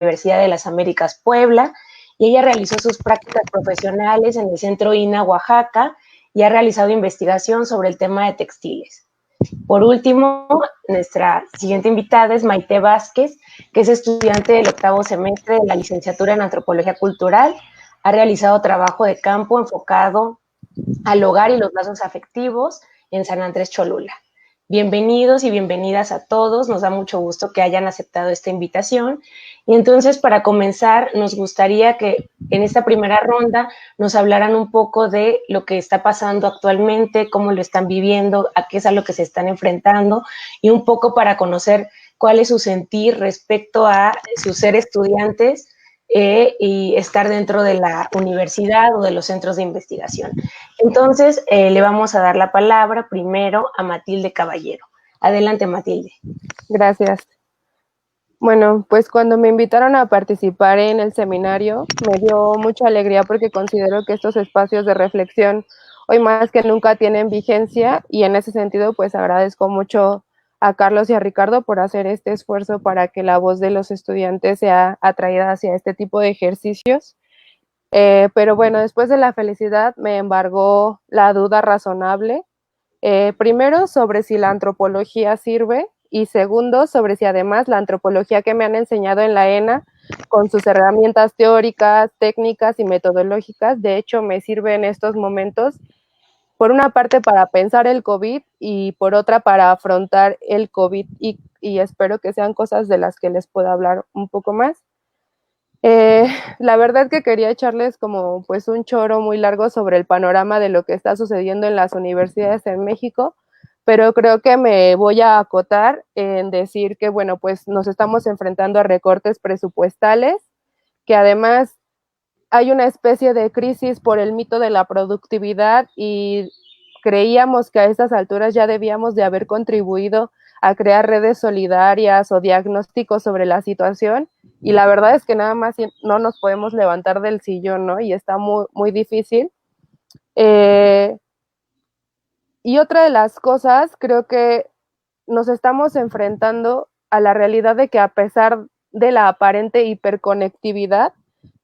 Universidad de las Américas Puebla, y ella realizó sus prácticas profesionales en el Centro INA Oaxaca y ha realizado investigación sobre el tema de textiles. Por último, nuestra siguiente invitada es Maite Vázquez, que es estudiante del 8º semestre de la licenciatura en Antropología Cultural. Ha realizado trabajo de campo enfocado al hogar y los lazos afectivos en San Andrés Cholula. Bienvenidos y bienvenidas a todos, nos da mucho gusto que hayan aceptado esta invitación. Y entonces, para comenzar, nos gustaría que en esta primera ronda nos hablaran un poco de lo que está pasando actualmente, cómo lo están viviendo, a qué es a lo que se están enfrentando, y un poco para conocer cuál es su sentir respecto a su ser estudiantes y estar dentro de la universidad o de los centros de investigación. Entonces, le vamos a dar la palabra primero a Matilde Caballero. Adelante, Matilde. Gracias. Bueno, pues cuando me invitaron a participar en el seminario, me dio mucha alegría porque considero que estos espacios de reflexión hoy más que nunca tienen vigencia, y en ese sentido pues agradezco mucho a Carlos y a Ricardo por hacer este esfuerzo para que la voz de los estudiantes sea atraída hacia este tipo de ejercicios. Pero bueno, después de la felicidad me embargó la duda razonable, primero sobre si la antropología sirve, y segundo sobre si además la antropología que me han enseñado en la ENA, con sus herramientas teóricas, técnicas y metodológicas, de hecho me sirve en estos momentos, por una parte para pensar el COVID y por otra para afrontar el COVID, y espero que sean cosas de las que les pueda hablar un poco más. La verdad que quería echarles como pues un choro muy largo sobre el panorama de lo que está sucediendo en las universidades en México, pero creo que me voy a acotar en decir que bueno, pues nos estamos enfrentando a recortes presupuestales, que además hay una especie de crisis por el mito de la productividad, y creíamos que a estas alturas ya debíamos de haber contribuido a crear redes solidarias o diagnósticos sobre la situación, y la verdad es que nada más no nos podemos levantar del sillón, ¿no? Y está muy, muy difícil. Y otra de las cosas, creo que nos estamos enfrentando a la realidad de que a pesar de la aparente hiperconectividad,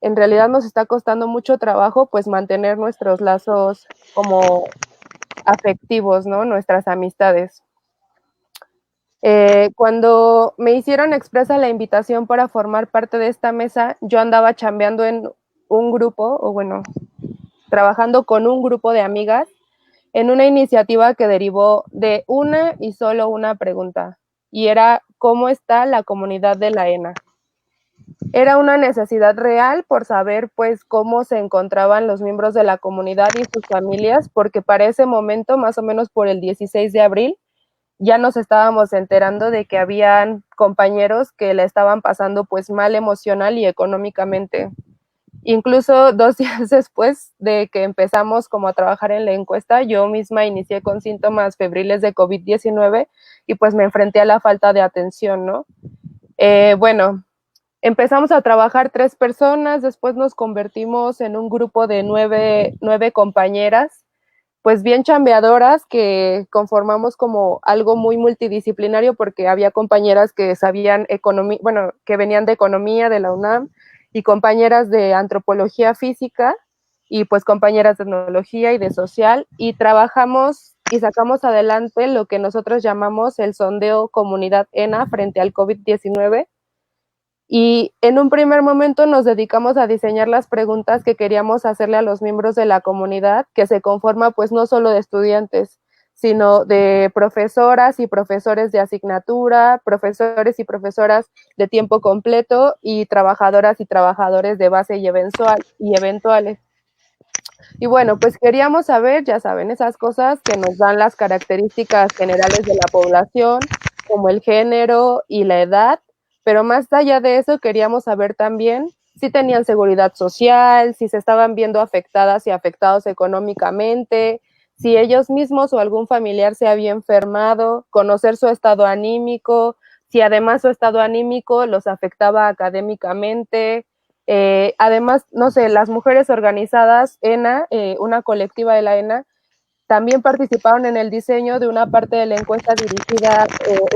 en realidad nos está costando mucho trabajo pues mantener nuestros lazos como afectivos, ¿no? Nuestras amistades. Cuando me hicieron expresa la invitación para formar parte de esta mesa, yo andaba chambeando en un grupo, o bueno, trabajando con un grupo de amigas en una iniciativa que derivó de una y solo una pregunta, y era ¿cómo está la comunidad de la ENA? Era una necesidad real por saber pues cómo se encontraban los miembros de la comunidad y sus familias, porque para ese momento, más o menos por el 16 de abril, ya nos estábamos enterando de que habían compañeros que la estaban pasando pues mal emocional y económicamente. Incluso 2 días después de que empezamos como a trabajar en la encuesta, yo misma inicié con síntomas febriles de COVID-19 y pues me enfrenté a la falta de atención, ¿no? Bueno, empezamos a trabajar 3 personas, después nos convertimos en un grupo de 9 compañeras, pues bien chambeadoras, que conformamos como algo muy multidisciplinario, porque había compañeras que sabían economía, bueno, que venían de economía de la UNAM, y compañeras de antropología física, y pues compañeras de etnología y de social, y trabajamos y sacamos adelante lo que nosotros llamamos el sondeo comunidad ENA frente al COVID-19. Y en un primer momento nos dedicamos a diseñar las preguntas que queríamos hacerle a los miembros de la comunidad, que se conforma pues no solo de estudiantes, sino de profesoras y profesores de asignatura, profesores y profesoras de tiempo completo, y trabajadoras y trabajadores de base y eventuales. Y bueno, pues queríamos saber, ya saben, esas cosas que nos dan las características generales de la población, como el género y la edad, pero más allá de eso queríamos saber también si tenían seguridad social, si se estaban viendo afectadas y afectados económicamente, si ellos mismos o algún familiar se había enfermado, conocer su estado anímico, si además su estado anímico los afectaba académicamente. Además, no sé, las mujeres organizadas ENA, una colectiva de la ENA, también participaron en el diseño de una parte de la encuesta dirigida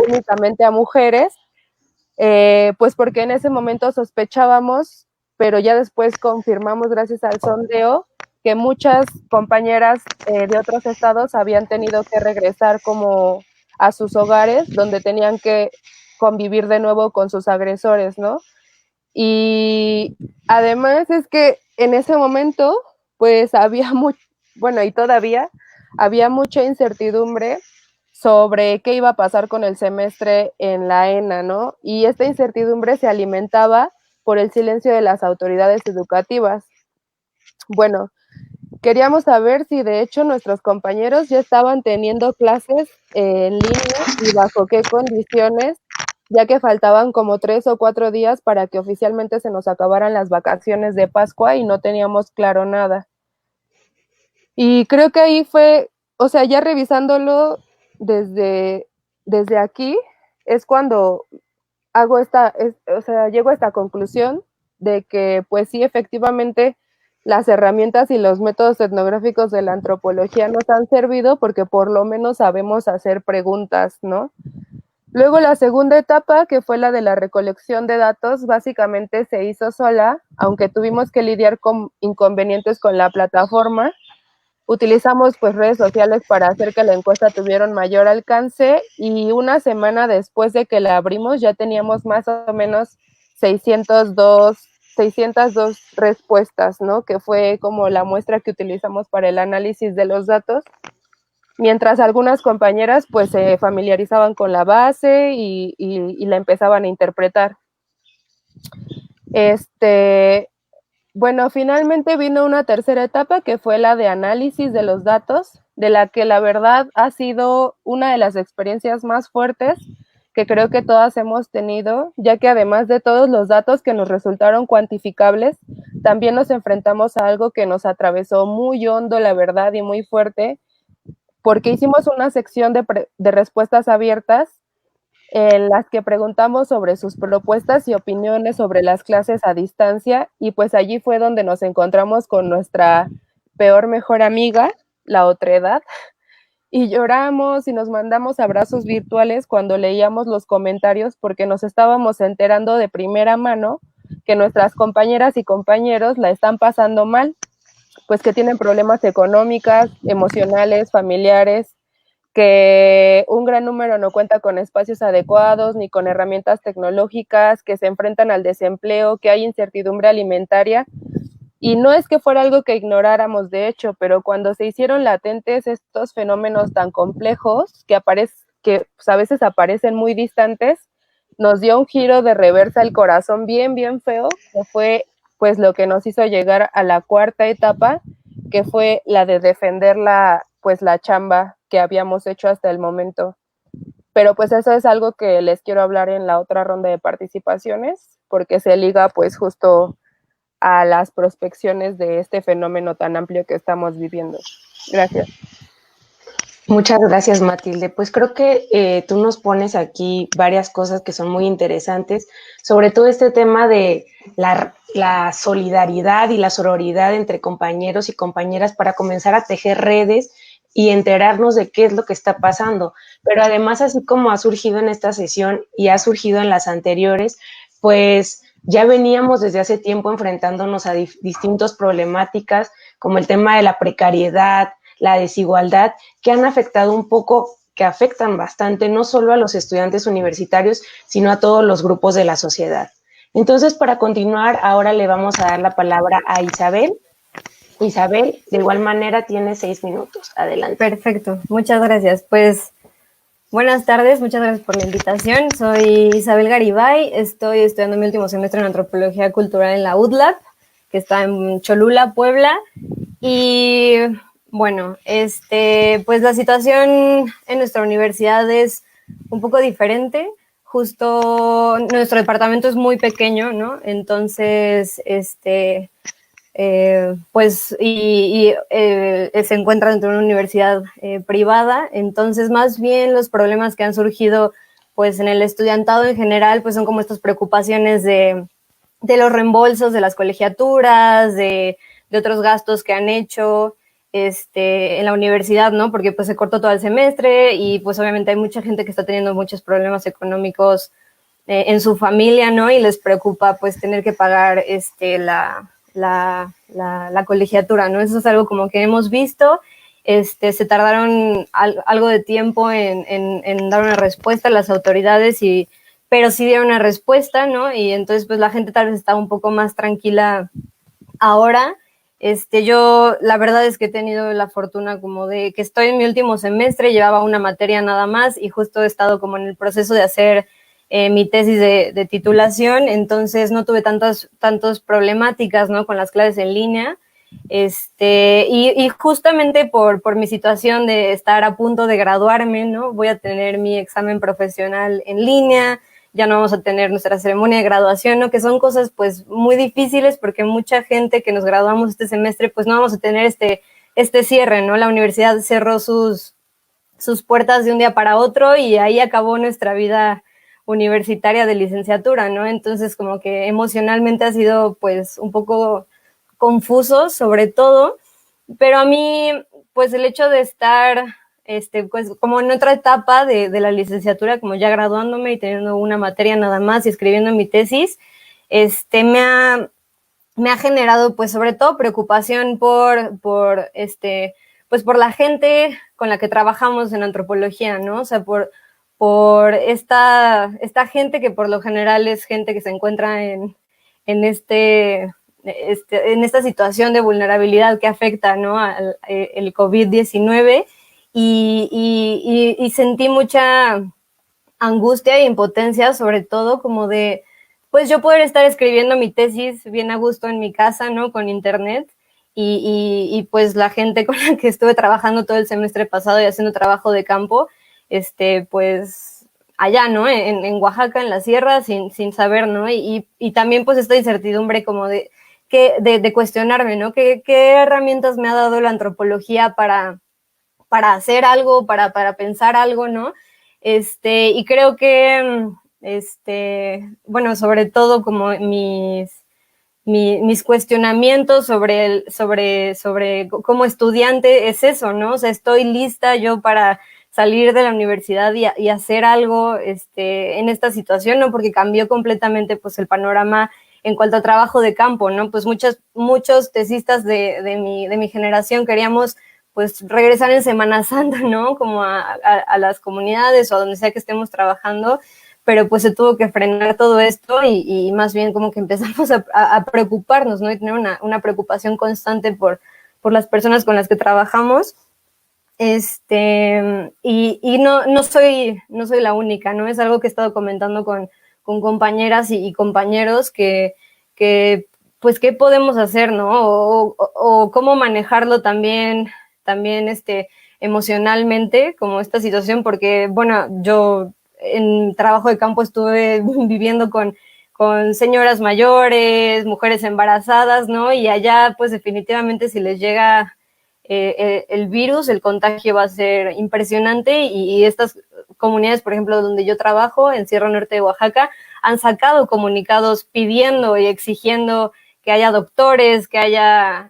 únicamente a mujeres, pues porque en ese momento sospechábamos, pero ya después confirmamos gracias al sondeo que muchas compañeras de otros estados habían tenido que regresar como a sus hogares, donde tenían que convivir de nuevo con sus agresores, ¿no? Y además es que en ese momento, pues había bueno, y todavía había mucha incertidumbre sobre qué iba a pasar con el semestre en la ENA, ¿no? Y esta incertidumbre se alimentaba por el silencio de las autoridades educativas. Bueno, queríamos saber si de hecho nuestros compañeros ya estaban teniendo clases en línea y bajo qué condiciones, ya que faltaban como 3 o 4 días para que oficialmente se nos acabaran las vacaciones de Pascua y no teníamos claro nada. Y creo que ahí fue, o sea, ya revisándolo desde aquí, es cuando llego a esta conclusión de que, pues sí, efectivamente, las herramientas y los métodos etnográficos de la antropología nos han servido porque por lo menos sabemos hacer preguntas, ¿no? Luego la segunda etapa, que fue la de la recolección de datos, básicamente se hizo sola, aunque tuvimos que lidiar con inconvenientes con la plataforma. Utilizamos pues redes sociales para hacer que la encuesta tuviera un mayor alcance y una semana después de que la abrimos ya teníamos más o menos 602 respuestas, ¿no? Que fue como la muestra que utilizamos para el análisis de los datos, mientras algunas compañeras pues se familiarizaban con la base y la empezaban a interpretar. Bueno, finalmente vino una tercera etapa que fue la de análisis de los datos, de la que la verdad ha sido una de las experiencias más fuertes que creo que todas hemos tenido, ya que además de todos los datos que nos resultaron cuantificables, también nos enfrentamos a algo que nos atravesó muy hondo, la verdad, y muy fuerte, porque hicimos una sección de respuestas abiertas en las que preguntamos sobre sus propuestas y opiniones sobre las clases a distancia, y pues allí fue donde nos encontramos con nuestra peor mejor amiga, la otredad, y lloramos y nos mandamos abrazos virtuales cuando leíamos los comentarios porque nos estábamos enterando de primera mano que nuestras compañeras y compañeros la están pasando mal, pues que tienen problemas económicos, emocionales, familiares, que un gran número no cuenta con espacios adecuados ni con herramientas tecnológicas, que se enfrentan al desempleo, que hay incertidumbre alimentaria. Y no es que fuera algo que ignoráramos, de hecho, pero cuando se hicieron latentes estos fenómenos tan complejos que pues a veces aparecen muy distantes, nos dio un giro de reversa al corazón bien, bien feo, que fue pues lo que nos hizo llegar a la cuarta etapa, que fue la de defender pues la chamba que habíamos hecho hasta el momento. Pero pues eso es algo que les quiero hablar en la otra ronda de participaciones, porque se liga pues justo a las prospecciones de este fenómeno tan amplio que estamos viviendo. Gracias. Muchas gracias, Matilde. Pues creo que tú nos pones aquí varias cosas que son muy interesantes, sobre todo este tema de la solidaridad y la sororidad entre compañeros y compañeras para comenzar a tejer redes y enterarnos de qué es lo que está pasando. Pero además, así como ha surgido en esta sesión y ha surgido en las anteriores, pues ya veníamos desde hace tiempo enfrentándonos a distintas problemáticas, como el tema de la precariedad, la desigualdad, que han afectado un poco, que afectan bastante, no solo a los estudiantes universitarios, sino a todos los grupos de la sociedad. Entonces, para continuar, ahora le vamos a dar la palabra a Isabel. Isabel, de igual manera, tiene 6 minutos. Adelante. Perfecto, muchas gracias. Pues buenas tardes, muchas gracias por la invitación. Soy Isabel Garibay, estoy estudiando mi último semestre en Antropología Cultural en la UDLAP, que está en Cholula, Puebla. Y bueno, pues la situación en nuestra universidad es un poco diferente. Justo nuestro departamento es muy pequeño, ¿no? Entonces, pues se encuentra dentro de una universidad privada, entonces más bien los problemas que han surgido pues en el estudiantado en general pues son como estas preocupaciones de los reembolsos de las colegiaturas, de otros gastos que han hecho en la universidad, ¿no? Porque pues se cortó todo el semestre y pues obviamente hay mucha gente que está teniendo muchos problemas económicos en su familia, ¿no? Y les preocupa pues tener que pagar la colegiatura, ¿no? Eso es algo como que hemos visto. Se tardaron algo de tiempo en dar una respuesta a las autoridades, pero sí dieron una respuesta, ¿no? Y entonces pues la gente tal vez está un poco más tranquila ahora. Yo la verdad es que he tenido la fortuna como de que estoy en mi último semestre, llevaba una materia nada más y justo he estado como en el proceso de hacer mi tesis de titulación, entonces no tuve tantas problemáticas, ¿no? Con las clases en línea. Y justamente por mi situación de estar a punto de graduarme, ¿no? Voy a tener mi examen profesional en línea, ya no vamos a tener nuestra ceremonia de graduación, ¿no? Que son cosas pues muy difíciles porque mucha gente que nos graduamos este semestre pues no vamos a tener este cierre, ¿no? La universidad cerró sus puertas de un día para otro y ahí acabó nuestra vida universitaria de licenciatura, ¿no? Entonces como que emocionalmente ha sido pues un poco confuso sobre todo, pero a mí pues el hecho de estar pues como en otra etapa de la licenciatura, como ya graduándome y teniendo una materia nada más y escribiendo mi tesis, me ha generado pues sobre todo preocupación por la gente con la que trabajamos en antropología, ¿no? O sea, por esta gente que por lo general es gente que se encuentra en esta situación de vulnerabilidad que afecta, ¿no? El COVID-19 y sentí mucha angustia e impotencia, sobre todo como de, pues yo poder estar escribiendo mi tesis bien a gusto en mi casa, ¿no? Con internet y pues la gente con la que estuve trabajando todo el semestre pasado y haciendo trabajo de campo, pues allá, ¿no? En Oaxaca, en la sierra, sin saber, ¿no? Y también pues esta incertidumbre como de cuestionarme, ¿no? ¿Qué herramientas me ha dado la antropología para hacer algo, para pensar algo, ¿no? Y creo que, bueno, sobre todo como mis cuestionamientos sobre como estudiante es eso, ¿no? O sea, estoy lista yo para salir de la universidad y hacer algo en esta situación, ¿no? Porque cambió completamente pues el panorama en cuanto a trabajo de campo, ¿no? Pues muchos tesistas de mi generación queríamos pues regresar en Semana Santa, ¿no? Como a las comunidades o a donde sea que estemos trabajando, pero pues se tuvo que frenar todo esto y más bien como que empezamos a preocuparnos, ¿no? Y tener una preocupación constante por las personas con las que trabajamos. Y no soy la única, ¿no? Es algo que he estado comentando con compañeras y compañeros que pues qué podemos hacer, ¿no? O cómo manejarlo también emocionalmente, como esta situación, porque, bueno, yo en trabajo de campo estuve viviendo con señoras mayores, mujeres embarazadas, ¿no? Y allá, pues definitivamente si les llega el virus, el contagio va a ser impresionante y estas comunidades, por ejemplo, donde yo trabajo, en Sierra Norte de Oaxaca, han sacado comunicados pidiendo y exigiendo que haya doctores, que haya,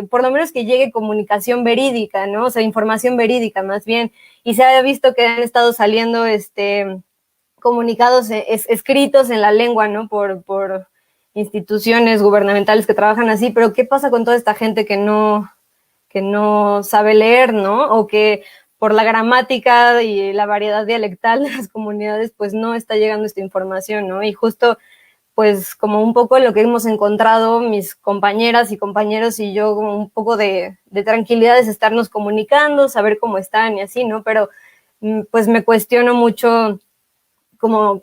por lo menos que llegue comunicación verídica, ¿no? O sea, información verídica más bien. Y se ha visto que han estado saliendo, comunicados escritos en la lengua, ¿no? Por instituciones gubernamentales que trabajan así, pero ¿qué pasa con toda esta gente que no sabe leer, ¿no? O que por la gramática y la variedad dialectal de las comunidades, pues no está llegando esta información, ¿no? Y justo, pues como un poco lo que hemos encontrado mis compañeras y compañeros y yo, como un poco de tranquilidad es estarnos comunicando, saber cómo están y así, ¿no? Pero pues me cuestiono mucho como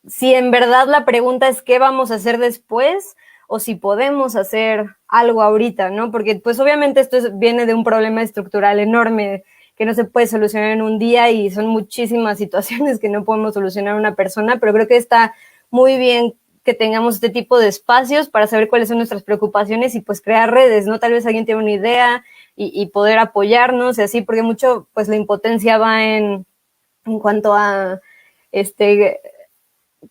si en verdad la pregunta es qué vamos a hacer después o si podemos hacer algo ahorita, ¿no? Porque pues obviamente esto viene de un problema estructural enorme que no se puede solucionar en un día y son muchísimas situaciones que no podemos solucionar una persona, pero creo que está muy bien que tengamos este tipo de espacios para saber cuáles son nuestras preocupaciones y pues crear redes, ¿no? Tal vez alguien tiene una idea y poder apoyarnos y así, porque mucho pues la impotencia va en cuanto a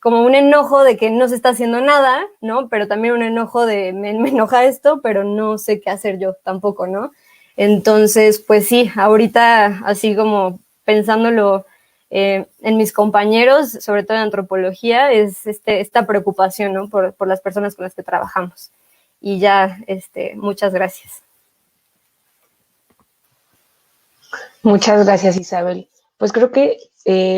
como un enojo de que no se está haciendo nada, ¿no? Pero también un enojo de me enoja esto, pero no sé qué hacer yo tampoco, ¿no? Entonces, pues sí, ahorita así como pensándolo en mis compañeros, sobre todo en antropología, es esta preocupación, ¿no? por las personas con las que trabajamos. Y ya, muchas gracias. Muchas gracias, Isabel. Pues creo que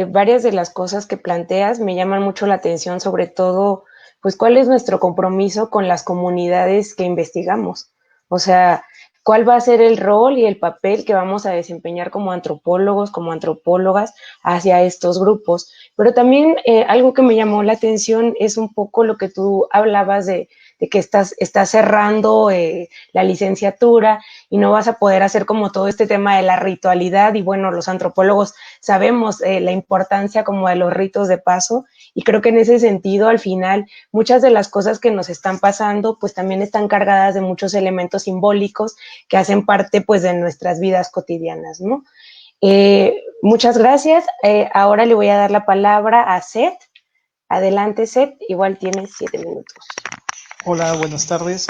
varias de las cosas que planteas me llaman mucho la atención, sobre todo, pues cuál es nuestro compromiso con las comunidades que investigamos. O sea, cuál va a ser el rol y el papel que vamos a desempeñar como antropólogos, como antropólogas hacia estos grupos. Pero también algo que me llamó la atención es un poco lo que tú hablabas de que estás cerrando la licenciatura y no vas a poder hacer como todo este tema de la ritualidad. Y bueno, los antropólogos sabemos la importancia como de los ritos de paso, y creo que en ese sentido, al final, muchas de las cosas que nos están pasando, pues también están cargadas de muchos elementos simbólicos que hacen parte pues de nuestras vidas cotidianas, ¿no? Muchas gracias. Ahora le voy a dar la palabra a Seth. Adelante, Seth, igual tienes 7 minutos. Hola, buenas tardes.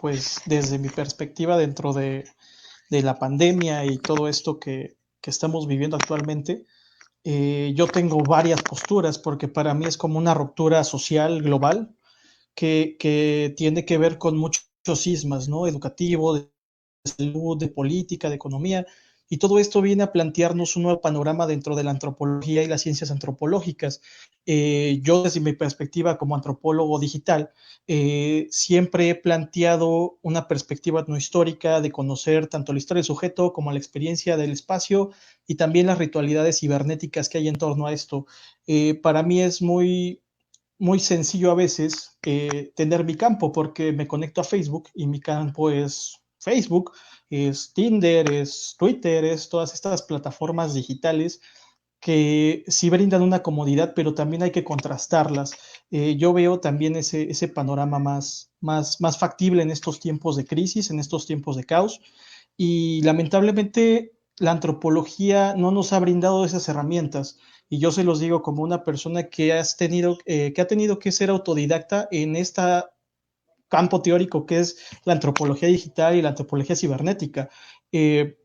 Pues desde mi perspectiva dentro de la pandemia y todo esto que estamos viviendo actualmente, yo tengo varias posturas porque para mí es como una ruptura social global que tiene que ver con muchos sismas, ¿no? Educativo, de salud, de política, de economía, y todo esto viene a plantearnos un nuevo panorama dentro de la antropología y las ciencias antropológicas. Yo desde mi perspectiva como antropólogo digital, siempre he planteado una perspectiva etnohistórica de conocer tanto la historia del sujeto como la experiencia del espacio y también las ritualidades cibernéticas que hay en torno a esto. Para mí es muy sencillo a veces tener mi campo porque me conecto a Facebook y mi campo es Facebook, es Tinder, es Twitter, es todas estas plataformas digitales que sí brindan una comodidad, pero también hay que contrastarlas. Yo veo también ese panorama más factible en estos tiempos de crisis, en estos tiempos de caos, y lamentablemente la antropología no nos ha brindado esas herramientas. Y yo se los digo como una persona que ha tenido que ser autodidacta en este campo teórico que es la antropología digital y la antropología cibernética. Eh,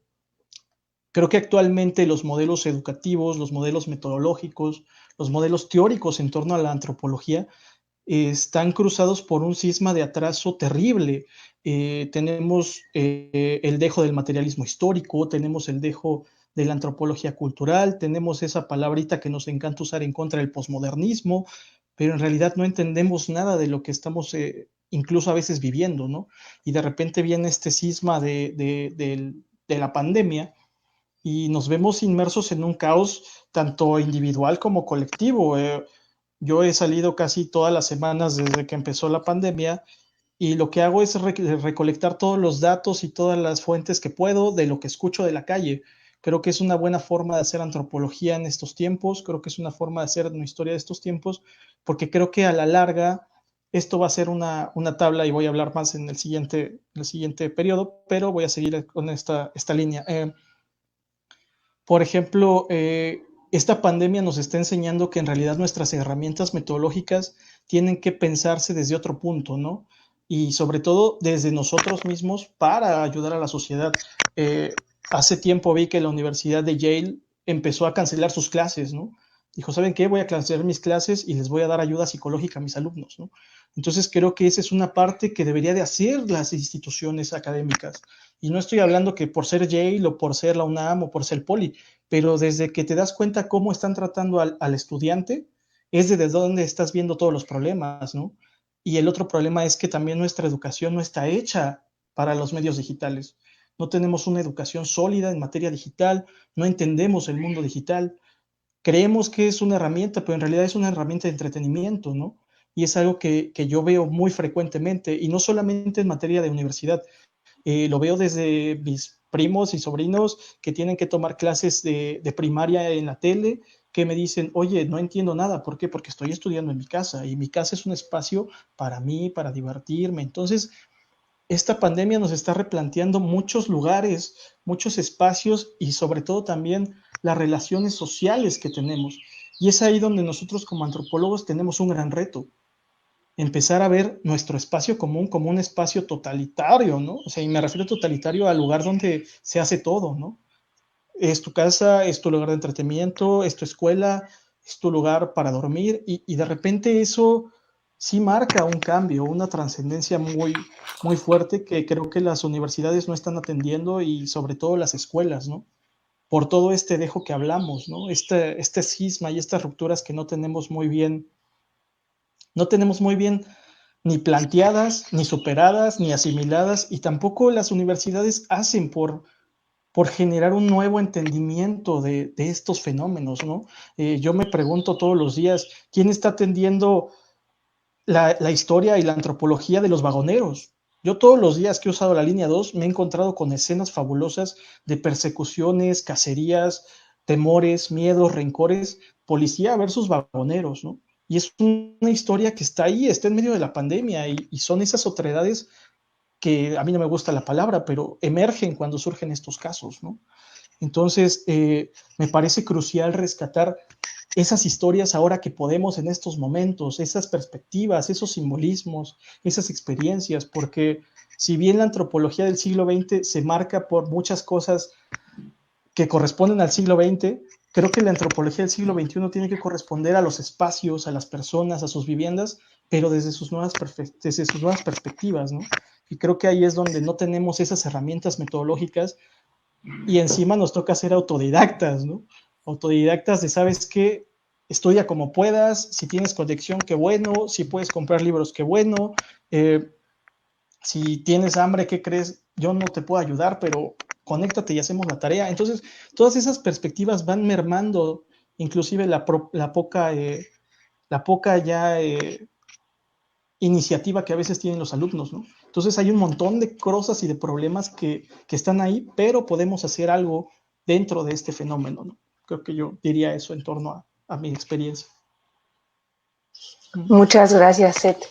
Creo que actualmente los modelos educativos, los modelos metodológicos, los modelos teóricos en torno a la antropología están cruzados por un cisma de atraso terrible. Tenemos el dejo del materialismo histórico, tenemos el dejo de la antropología cultural, tenemos esa palabrita que nos encanta usar en contra del posmodernismo, pero en realidad no entendemos nada de lo que estamos incluso a veces viviendo, ¿no? Y de repente viene este cisma de la pandemia y nos vemos inmersos en un caos tanto individual como colectivo. Yo he salido casi todas las semanas desde que empezó la pandemia y lo que hago es recolectar todos los datos y todas las fuentes que puedo de lo que escucho de la calle. Creo que es una buena forma de hacer antropología en estos tiempos, creo que es una forma de hacer una historia de estos tiempos, porque creo que a la larga esto va a ser una tabla y voy a hablar más en el siguiente periodo, pero voy a seguir con esta línea. Por ejemplo, esta pandemia nos está enseñando que en realidad nuestras herramientas metodológicas tienen que pensarse desde otro punto, ¿no? Y sobre todo desde nosotros mismos para ayudar a la sociedad. Hace tiempo vi que la Universidad de Yale empezó a cancelar sus clases, ¿no? Dijo, ¿saben qué? Voy a cancelar mis clases y les voy a dar ayuda psicológica a mis alumnos, ¿no? Entonces creo que esa es una parte que debería de hacer las instituciones académicas. Y no estoy hablando que por ser Yale o por ser la UNAM o por ser Poli, pero desde que te das cuenta cómo están tratando al estudiante, es desde donde estás viendo todos los problemas, ¿no? Y el otro problema es que también nuestra educación no está hecha para los medios digitales. No tenemos una educación sólida en materia digital, no entendemos el mundo digital. Creemos que es una herramienta, pero en realidad es una herramienta de entretenimiento, ¿no? Y es algo que yo veo muy frecuentemente, y no solamente en materia de universidad, lo veo desde mis primos y sobrinos que tienen que tomar clases de primaria en la tele, que me dicen, oye, no entiendo nada. ¿Por qué? Porque estoy estudiando en mi casa y mi casa es un espacio para mí, para divertirme. Entonces, esta pandemia nos está replanteando muchos lugares, muchos espacios y sobre todo también las relaciones sociales que tenemos. Y es ahí donde nosotros como antropólogos tenemos un gran reto, empezar a ver nuestro espacio común como un espacio totalitario, ¿no? O sea, y me refiero a totalitario al lugar donde se hace todo, ¿no? es tu casa, es tu lugar de entretenimiento, es tu escuela, es tu lugar para dormir, y de repente eso sí marca un cambio, una trascendencia muy, muy fuerte que creo que las universidades no están atendiendo y sobre todo las escuelas, ¿no? Por todo este dejo que hablamos, ¿no? Este cisma y estas rupturas que no tenemos muy bien ni planteadas, ni superadas, ni asimiladas, y tampoco las universidades hacen por generar un nuevo entendimiento de estos fenómenos, ¿no? Yo me pregunto todos los días, ¿quién está atendiendo la historia y la antropología de los vagoneros? Yo todos los días que he usado la línea 2 me he encontrado con escenas fabulosas de persecuciones, cacerías, temores, miedos, rencores, policía versus vagoneros, ¿no? Y es una historia que está ahí, está en medio de la pandemia, y son esas otredades que a mí no me gusta la palabra, pero emergen cuando surgen estos casos, ¿no? Entonces, me parece crucial rescatar esas historias ahora que podemos en estos momentos, esas perspectivas, esos simbolismos, esas experiencias, porque si bien la antropología del siglo XX se marca por muchas cosas que corresponden al siglo XX, creo que la antropología del siglo XXI tiene que corresponder a los espacios, a las personas, a sus viviendas, pero desde sus nuevas perspectivas, ¿no? Y creo que ahí es donde no tenemos esas herramientas metodológicas y encima nos toca ser autodidactas, ¿no? Autodidactas de, ¿sabes qué? Estudia como puedas, si tienes conexión, qué bueno, si puedes comprar libros, qué bueno, si tienes hambre, ¿qué crees? Yo no te puedo ayudar, pero conéctate y hacemos la tarea. Entonces, todas esas perspectivas van mermando, inclusive la poca ya iniciativa que a veces tienen los alumnos, ¿no? Entonces hay un montón de cosas y de problemas que están ahí, pero podemos hacer algo dentro de este fenómeno, ¿no? Creo que yo diría eso en torno a mi experiencia. Muchas gracias, Seth.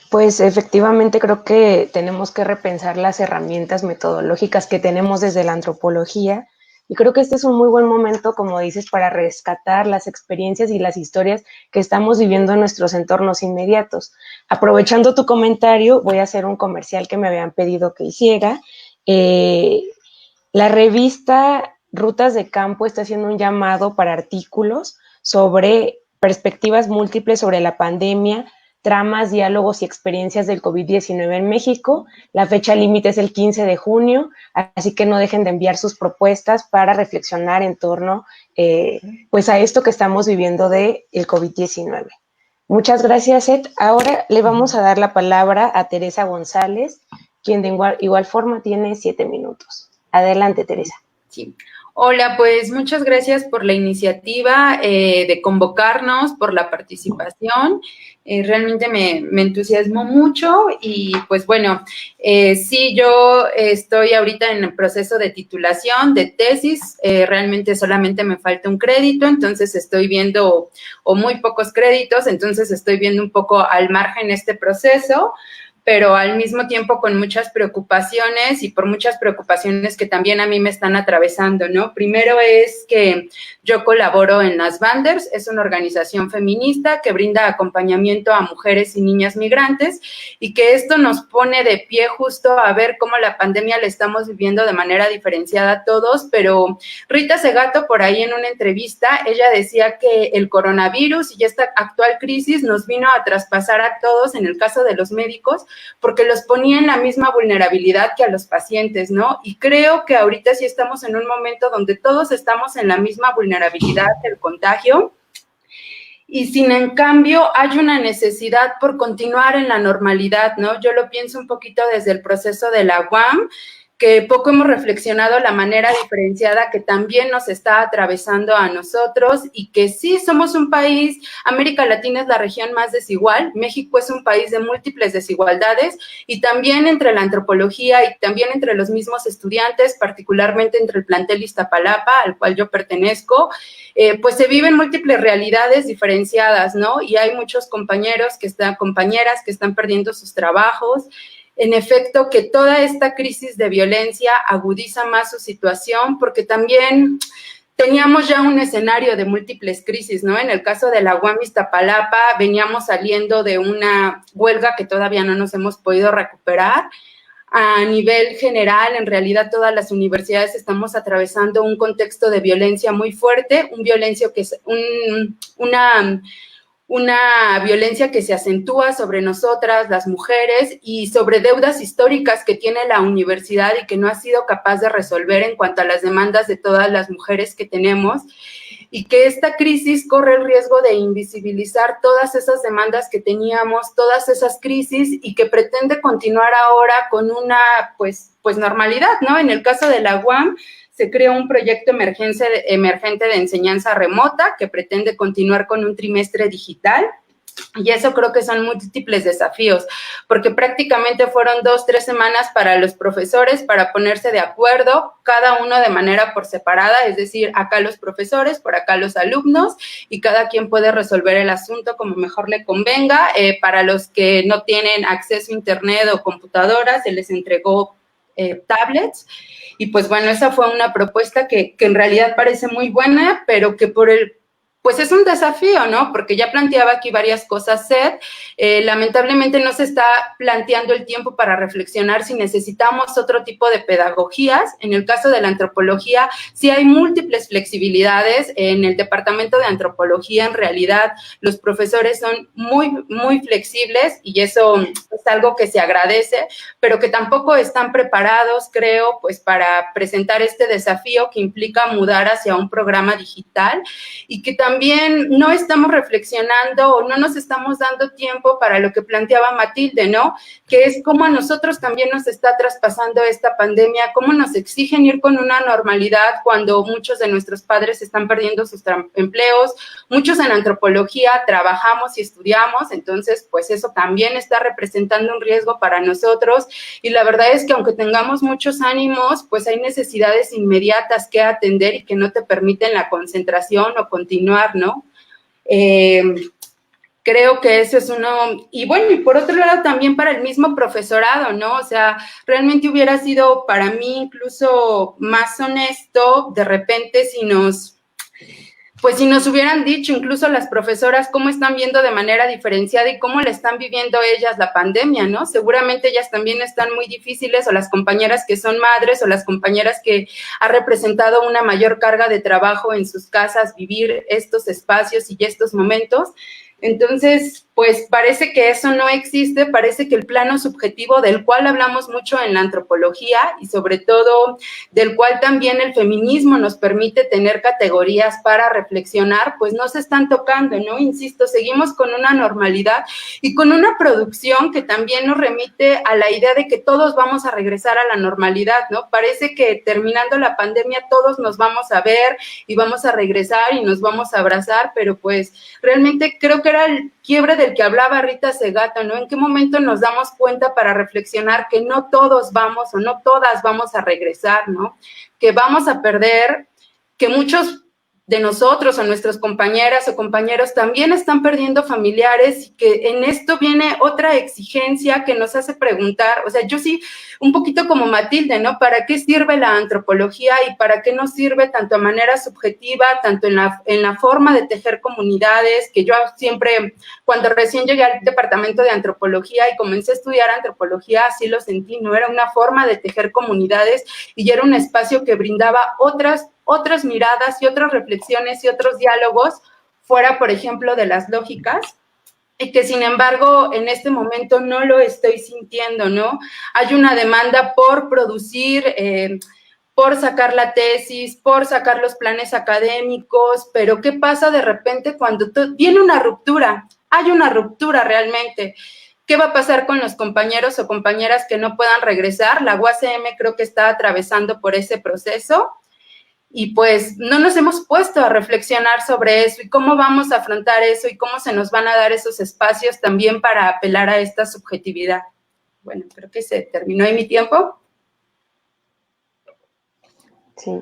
Pues efectivamente creo que tenemos que repensar las herramientas metodológicas que tenemos desde la antropología, y creo que este es un muy buen momento, como dices, para rescatar las experiencias y las historias que estamos viviendo en nuestros entornos inmediatos. Aprovechando tu comentario, voy a hacer un comercial que me habían pedido que hiciera. La revista Rutas de Campo está haciendo un llamado para artículos sobre perspectivas múltiples sobre la pandemia, tramas, diálogos y experiencias del COVID-19 en México. La fecha límite es el 15 de junio, así que no dejen de enviar sus propuestas para reflexionar en torno pues a esto que estamos viviendo del COVID-19. Muchas gracias, Seth. Ahora le vamos a dar la palabra a Teresa González, quien de igual forma tiene 7 minutos. Adelante, Teresa. Sí. Hola, pues muchas gracias por la iniciativa de convocarnos, por la participación. Realmente me entusiasmó mucho y pues bueno, sí, yo estoy ahorita en el proceso de titulación, de tesis. Realmente solamente me falta un crédito, entonces estoy viendo, o muy pocos créditos, entonces estoy viendo un poco al margen este proceso, pero al mismo tiempo con muchas preocupaciones y por muchas preocupaciones que también a mí me están atravesando, ¿no? Primero es que yo colaboro en Las Banders, es una organización feminista que brinda acompañamiento a mujeres y niñas migrantes, y que esto nos pone de pie justo a ver cómo la pandemia la estamos viviendo de manera diferenciada a todos, pero Rita Segato por ahí en una entrevista, ella decía que el coronavirus y esta actual crisis nos vino a traspasar a todos, en el caso de los médicos, porque los ponía en la misma vulnerabilidad que a los pacientes, ¿no? Y creo que ahorita sí estamos en un momento donde todos estamos en la misma vulnerabilidad del contagio, y sin en cambio hay una necesidad por continuar en la normalidad, ¿no? Yo lo pienso un poquito desde el proceso de la UAM, que poco hemos reflexionado la manera diferenciada que también nos está atravesando a nosotros, y que sí somos un país, América Latina es la región más desigual, México es un país de múltiples desigualdades, y también entre la antropología y también entre los mismos estudiantes, particularmente entre el plantel Iztapalapa, al cual yo pertenezco, pues se viven múltiples realidades diferenciadas, ¿no? Y hay muchos compañeras que están perdiendo sus trabajos. En efecto, que toda esta crisis de violencia agudiza más su situación, porque también teníamos ya un escenario de múltiples crisis, ¿no? En el caso de la UAM Iztapalapa, veníamos saliendo de una huelga que todavía no nos hemos podido recuperar. a nivel general, en realidad todas las universidades estamos atravesando un contexto de violencia muy fuerte, una violencia que se acentúa sobre nosotras, las mujeres, y sobre deudas históricas que tiene la universidad y que no ha sido capaz de resolver en cuanto a las demandas de todas las mujeres que tenemos, y que esta crisis corre el riesgo de invisibilizar todas esas demandas que teníamos, todas esas crisis, y que pretende continuar ahora con una, pues normalidad, ¿no? En el caso de la UAM, se creó un proyecto emergente de enseñanza remota que pretende continuar con un trimestre digital. Y eso creo que son múltiples desafíos, porque prácticamente fueron 2-3 semanas para los profesores para ponerse de acuerdo, cada uno de manera por separada, es decir, acá los profesores, por acá los alumnos, y cada quien puede resolver el asunto como mejor le convenga. Para los que no tienen acceso a internet o computadoras, se les entregó tablets, y pues bueno, esa fue una propuesta que en realidad parece muy buena, pero que pues es un desafío, ¿no? Porque ya planteaba aquí varias cosas, Seth. Lamentablemente no se está planteando el tiempo para reflexionar si necesitamos otro tipo de pedagogías. En el caso de la antropología, sí hay múltiples flexibilidades. En el departamento de antropología, en realidad, los profesores son muy, muy flexibles, y eso es algo que se agradece, pero que tampoco están preparados, creo, pues para presentar este desafío que implica mudar hacia un programa digital, y que también no estamos reflexionando o no nos estamos dando tiempo para lo que planteaba Matilde, ¿no? Que es cómo a nosotros también nos está traspasando esta pandemia, cómo nos exigen ir con una normalidad cuando muchos de nuestros padres están perdiendo sus empleos, muchos en antropología trabajamos y estudiamos, entonces pues eso también está representando un riesgo para nosotros, y la verdad es que aunque tengamos muchos ánimos, pues hay necesidades inmediatas que atender y que no te permiten la concentración o continuar, ¿no? Creo que eso es uno, y bueno, y por otro lado también para el mismo profesorado, ¿no? O sea, realmente hubiera sido para mí incluso más honesto de repente si nos hubieran dicho incluso las profesoras cómo están viendo de manera diferenciada y cómo le están viviendo ellas la pandemia, ¿no? Seguramente ellas también están muy difíciles, o las compañeras que son madres, o las compañeras que ha representado una mayor carga de trabajo en sus casas, vivir estos espacios y estos momentos. Entonces, pues parece que eso no existe, parece que el plano subjetivo del cual hablamos mucho en la antropología, y sobre todo del cual también el feminismo nos permite tener categorías para reflexionar, pues no se están tocando, ¿no? Insisto, seguimos con una normalidad y con una producción que también nos remite a la idea de que todos vamos a regresar a la normalidad, ¿no? Parece que terminando la pandemia todos nos vamos a ver y vamos a regresar y nos vamos a abrazar, pero pues realmente creo que era el quiebre del que hablaba Rita Segato, ¿no? ¿En qué momento nos damos cuenta para reflexionar que no todos vamos o no todas vamos a regresar, ¿no? Que vamos a perder, que muchos de nosotros o nuestras compañeras o compañeros también están perdiendo familiares, y que en esto viene otra exigencia que nos hace preguntar, o sea, yo sí, un poquito como Matilde, ¿no? ¿Para qué sirve la antropología y para qué nos sirve tanto a manera subjetiva, tanto en la forma de tejer comunidades? Que yo siempre, cuando recién llegué al departamento de antropología y comencé a estudiar antropología, así lo sentí, ¿no? Era una forma de tejer comunidades y era un espacio que brindaba otras miradas y otras reflexiones y otros diálogos fuera, por ejemplo, de las lógicas, y que sin embargo en este momento no lo estoy sintiendo, ¿no? Hay una demanda por producir, por sacar la tesis, por sacar los planes académicos, pero ¿qué pasa de repente cuando viene una ruptura? Hay una ruptura realmente. ¿Qué va a pasar con los compañeros o compañeras que no puedan regresar? La UACM creo que está atravesando por ese proceso. Y pues no nos hemos puesto a reflexionar sobre eso y cómo vamos a afrontar eso y cómo se nos van a dar esos espacios también para apelar a esta subjetividad. Bueno, creo que se terminó ahí mi tiempo. Sí,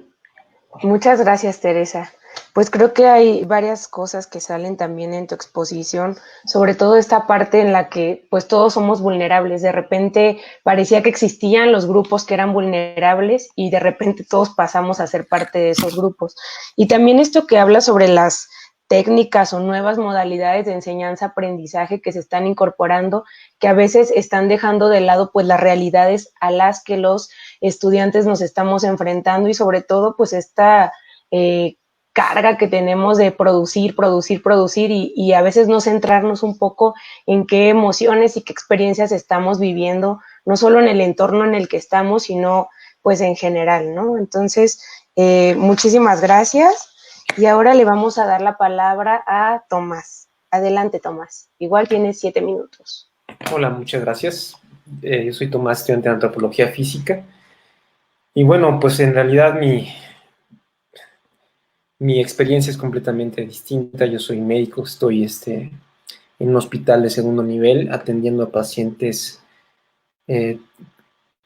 muchas gracias, Teresa. Pues creo que hay varias cosas que salen también en tu exposición, sobre todo esta parte en la que pues todos somos vulnerables. De repente parecía que existían los grupos que eran vulnerables y de repente todos pasamos a ser parte de esos grupos. Y también esto que habla sobre las técnicas o nuevas modalidades de enseñanza-aprendizaje que se están incorporando, que a veces están dejando de lado pues las realidades a las que los estudiantes nos estamos enfrentando, y sobre todo pues esta carga que tenemos de producir y a veces no centrarnos un poco en qué emociones y qué experiencias estamos viviendo, no solo en el entorno en el que estamos, sino pues en general, ¿no? Entonces, muchísimas gracias. Y ahora le vamos a dar la palabra a Tomás. Adelante, Tomás. Igual tienes 7 minutos. Hola, muchas gracias. Yo soy Tomás, estudiante de Antropología Física. Y bueno, pues en realidad mi experiencia es completamente distinta. Yo soy médico, estoy en un hospital de segundo nivel atendiendo a pacientes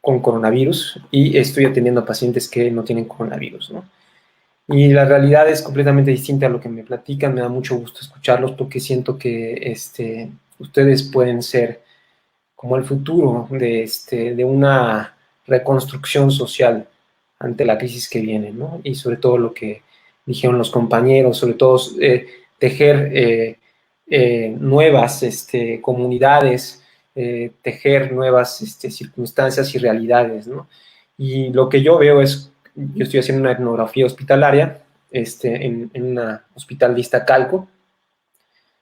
con coronavirus, y estoy atendiendo a pacientes que no tienen coronavirus, ¿no? Y la realidad es completamente distinta a lo que me platican. Me da mucho gusto escucharlos porque siento que ustedes pueden ser como el futuro de una reconstrucción social ante la crisis que viene, ¿no? Y sobre todo lo que dijeron los compañeros, sobre todo tejer nuevas comunidades, tejer nuevas circunstancias y realidades, ¿no? Y lo que yo veo es, yo estoy haciendo una etnografía hospitalaria en un hospital de Iztacalco,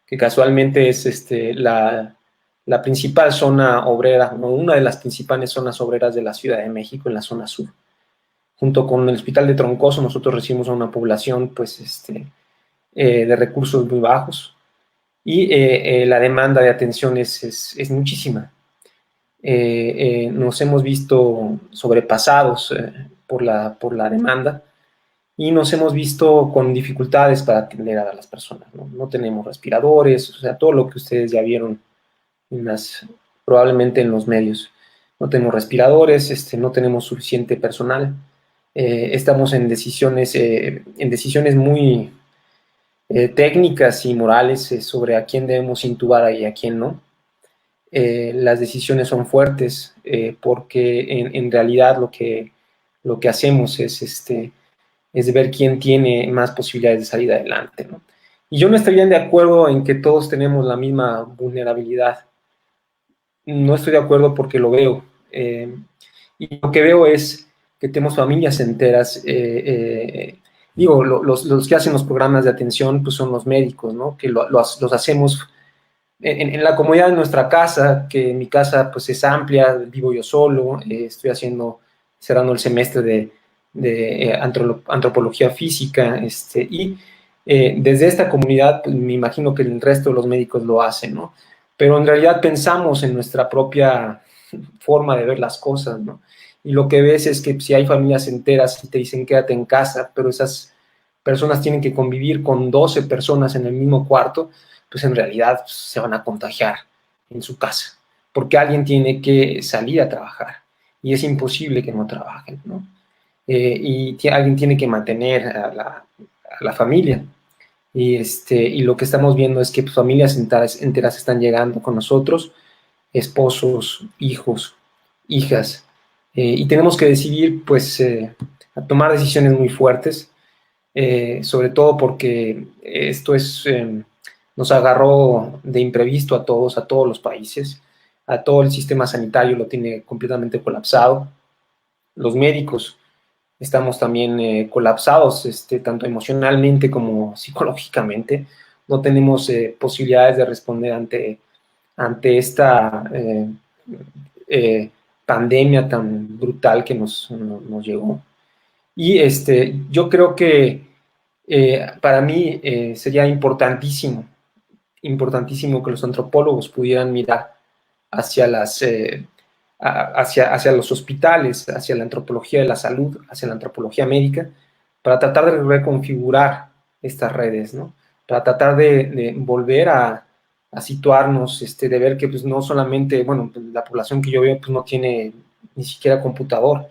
que casualmente es la principal zona obrera, o una de las principales zonas obreras de la Ciudad de México, en la zona sur. Junto con el Hospital de Troncoso, nosotros recibimos a una población pues, de recursos muy bajos, y la demanda de atención es muchísima. Nos hemos visto sobrepasados por la demanda, y nos hemos visto con dificultades para atender a las personas, ¿no? No tenemos respiradores, o sea, todo lo que ustedes ya vieron probablemente en los medios. No tenemos respiradores, no tenemos suficiente personal. Estamos en decisiones muy técnicas y morales sobre a quién debemos intubar y a quién no. Las decisiones son fuertes porque en realidad lo que hacemos es ver quién tiene más posibilidades de salir adelante, ¿no? Y yo no estaría de acuerdo en que todos tenemos la misma vulnerabilidad. No estoy de acuerdo porque lo veo. Y lo que veo es que tenemos familias enteras. Los que hacen los programas de atención pues son los médicos, ¿no? Que los hacemos en la comodidad de nuestra casa, que mi casa pues es amplia, vivo yo solo, estoy cerrando el semestre de antropología física, y desde esta comunidad pues, me imagino que el resto de los médicos lo hacen, ¿no? Pero en realidad pensamos en nuestra propia forma de ver las cosas, ¿no? Y lo que ves es que si hay familias enteras y te dicen quédate en casa, pero esas personas tienen que convivir con 12 personas en el mismo cuarto, pues en realidad pues, se van a contagiar en su casa, porque alguien tiene que salir a trabajar, y es imposible que no trabajen, ¿no? Y alguien tiene que mantener a la familia. Y lo que estamos viendo es que pues, familias enteras están llegando con nosotros, esposos, hijos, hijas, y tenemos que decidir, pues, a tomar decisiones muy fuertes, sobre todo porque esto nos agarró de imprevisto a todos los países, a todo el sistema sanitario lo tiene completamente colapsado, los médicos estamos también colapsados, tanto emocionalmente como psicológicamente. No tenemos posibilidades de responder ante esta pandemia tan brutal que nos llegó. Y yo creo que para mí sería importantísimo que los antropólogos pudieran mirar hacia hacia los hospitales, hacia la antropología de la salud, hacia la antropología médica, para tratar de reconfigurar estas redes, ¿no? Para tratar de volver a situarnos, de ver que pues, no solamente, bueno, la población que yo veo pues, no tiene ni siquiera computador,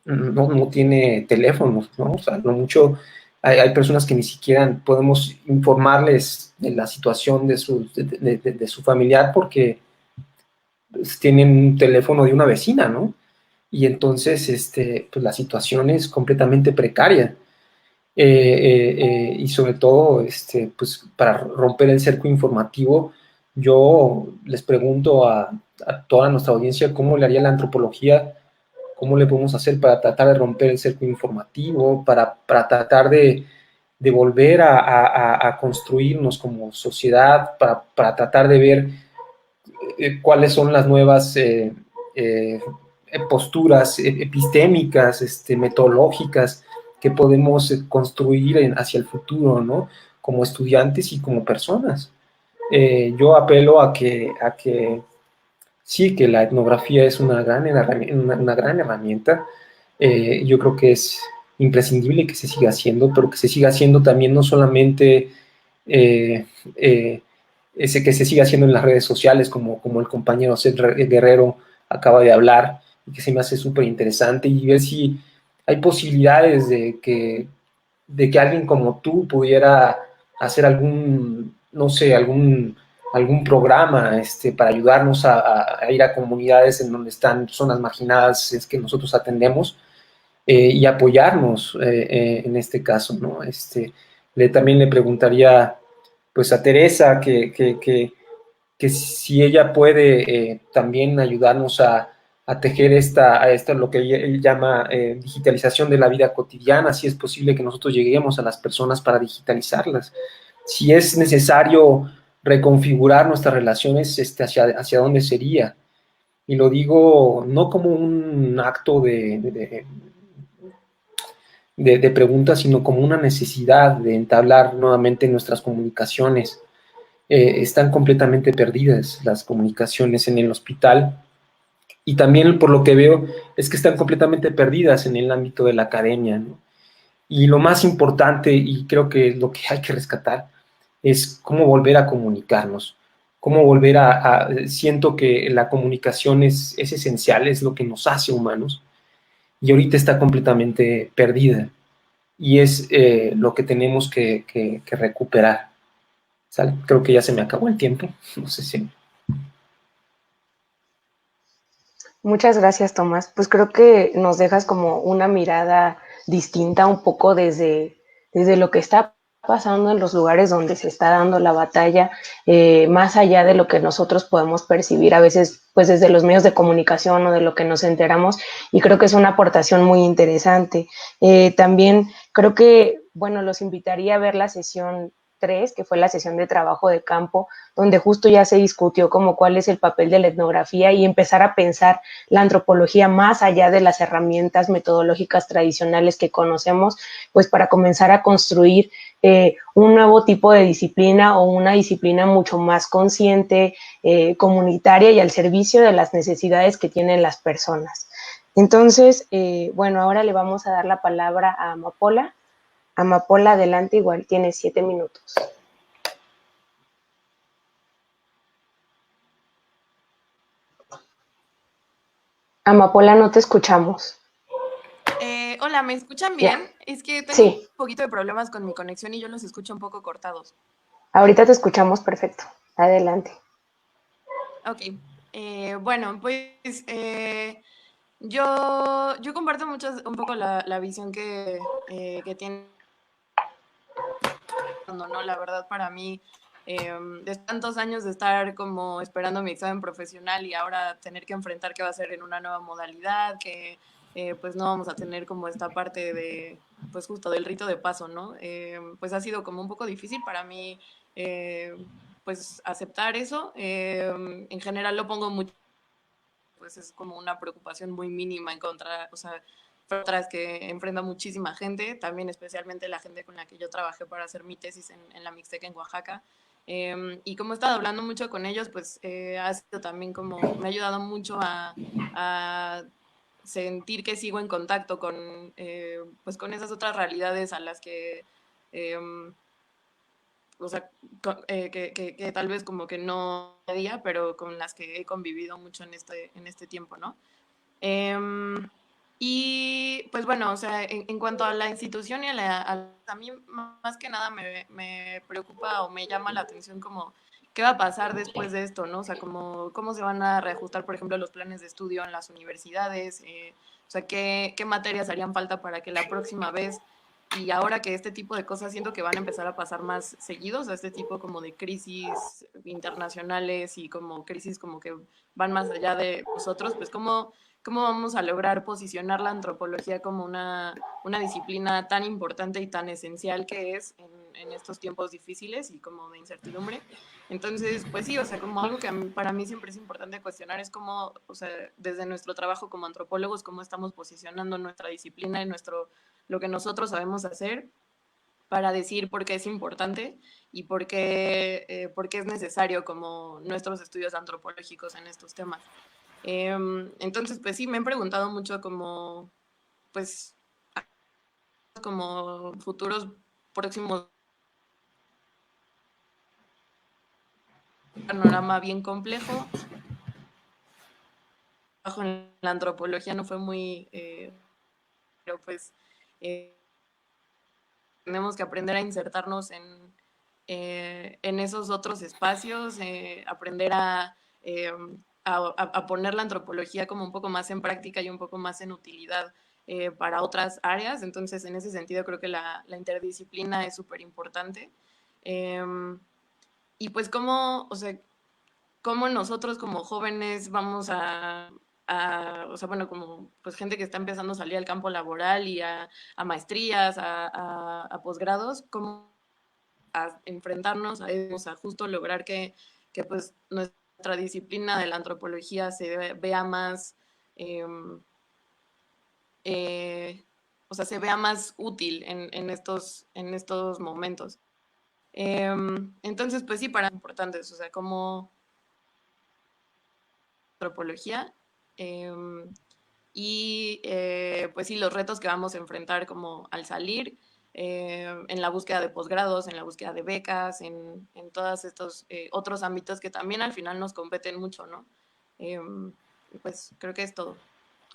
no tiene teléfonos, ¿no? O sea, lo mucho, hay personas que ni siquiera podemos informarles de la situación de su familiar porque pues, tienen un teléfono de una vecina, ¿no? Y entonces, pues la situación es completamente precaria. y sobre todo, pues para romper el cerco informativo, yo les pregunto a toda nuestra audiencia cómo le haría la antropología, cómo le podemos hacer para tratar de romper el cerco informativo, para tratar de volver a construirnos como sociedad, para tratar de ver cuáles son las nuevas posturas epistémicas, metodológicas que podemos construir hacia el futuro, ¿no? Como estudiantes y como personas. Yo apelo a que sí, que la etnografía es una gran herramienta. Yo creo que es imprescindible que se siga haciendo, pero que se siga haciendo también no solamente ese que se siga haciendo en las redes sociales, como el compañero Seth Guerrero acaba de hablar, y que se me hace súper interesante, y ver si hay posibilidades de que alguien como tú pudiera hacer no sé, algún programa para ayudarnos a ir a comunidades en donde están zonas marginadas que nosotros atendemos, y apoyarnos en este caso, ¿no? También le preguntaría pues a Teresa que si ella puede también ayudarnos a tejer a lo que él llama digitalización de la vida cotidiana, si es posible que nosotros lleguemos a las personas para digitalizarlas, si es necesario reconfigurar nuestras relaciones, hacia dónde sería. Y lo digo no como un acto de preguntas, sino como una necesidad de entablar nuevamente nuestras comunicaciones. Están completamente perdidas las comunicaciones en el hospital, y también por lo que veo es que están completamente perdidas en el ámbito de la academia, ¿no? Y lo más importante, y creo que lo que hay que rescatar, es cómo volver a comunicarnos, cómo volver siento que la comunicación es esencial, es lo que nos hace humanos, y ahorita está completamente perdida, y es lo que tenemos que recuperar. ¿Sale? Creo que ya se me acabó el tiempo, no sé si... Muchas gracias, Tomás. Pues creo que nos dejas como una mirada distinta un poco desde lo que está pasando en los lugares donde se está dando la batalla, más allá de lo que nosotros podemos percibir a veces pues desde los medios de comunicación o de lo que nos enteramos, y creo que es una aportación muy interesante. También creo que, bueno, los invitaría a ver la sesión 3, que fue la sesión de trabajo de campo, donde justo ya se discutió como cuál es el papel de la etnografía y empezar a pensar la antropología más allá de las herramientas metodológicas tradicionales que conocemos, pues para comenzar a construir un nuevo tipo de disciplina o una disciplina mucho más consciente, comunitaria y al servicio de las necesidades que tienen las personas. Entonces, bueno, ahora le vamos a dar la palabra a Amapola. Amapola, adelante, igual tiene 7 minutos. Amapola, no te escuchamos. Hola, ¿me escuchan bien? Ya. Es que tengo Sí. un poquito de problemas con mi conexión y yo los escucho un poco cortados. Ahorita te escuchamos perfecto. Adelante. Ok. Bueno, pues yo comparto un poco la visión que tiene, ¿no? La verdad, para mí, de tantos años de estar como esperando mi examen profesional y ahora tener que enfrentar qué va a ser en una nueva modalidad, que pues no vamos a tener como esta parte de, pues justo del rito de paso, ¿no? Pues ha sido como un poco difícil para mí, pues aceptar eso. En general lo pongo mucho, pues es como una preocupación muy mínima en contra, o sea, otras que enfrenta muchísima gente, también especialmente la gente con la que yo trabajé para hacer mi tesis en la Mixteca en Oaxaca. Y como he estado hablando mucho con ellos, pues ha sido también como, me ha ayudado mucho a sentir que sigo en contacto con, pues con esas otras realidades a las que, o sea, que tal vez como que no día, pero con las que he convivido mucho en este tiempo, ¿no? Y pues bueno, o sea, en cuanto a la institución y a mí más que nada me preocupa o me llama la atención como qué va a pasar después de esto, ¿no? O sea, cómo se van a reajustar, por ejemplo, los planes de estudio en las universidades, o sea, qué materias harían falta para que la próxima vez y ahora que este tipo de cosas siento que van a empezar a pasar más seguidos, a este tipo como de crisis internacionales y como crisis como que van más allá de nosotros, pues cómo vamos a lograr posicionar la antropología como una disciplina tan importante y tan esencial que es en estos tiempos difíciles y como de incertidumbre. Entonces, pues sí, o sea, como algo que para mí siempre es importante cuestionar es cómo, o sea, desde nuestro trabajo como antropólogos, cómo estamos posicionando nuestra disciplina y lo que nosotros sabemos hacer para decir por qué es importante y por qué es necesario como nuestros estudios antropológicos en estos temas. Entonces, pues sí, me han preguntado mucho como, pues, como futuros próximos, panorama bien complejo. Trabajo en la antropología no fue muy, pero pues tenemos que aprender a insertarnos en esos otros espacios, aprender a poner la antropología como un poco más en práctica y un poco más en utilidad para otras áreas. Entonces, en ese sentido, creo que la interdisciplina es súper importante. Y pues, o sea, cómo nosotros como jóvenes vamos o sea, bueno, como pues gente que está empezando a salir al campo laboral y a maestrías, a posgrados, cómo a enfrentarnos a eso, a justo lograr que pues nuestra disciplina de la antropología se vea más, o sea, se vea más útil en estos momentos. Entonces, pues sí, para importantes, o sea, como antropología y pues sí, los retos que vamos a enfrentar como al salir en la búsqueda de posgrados, en la búsqueda de becas, en todos estos otros ámbitos que también al final nos competen mucho, ¿no? Pues creo que es todo.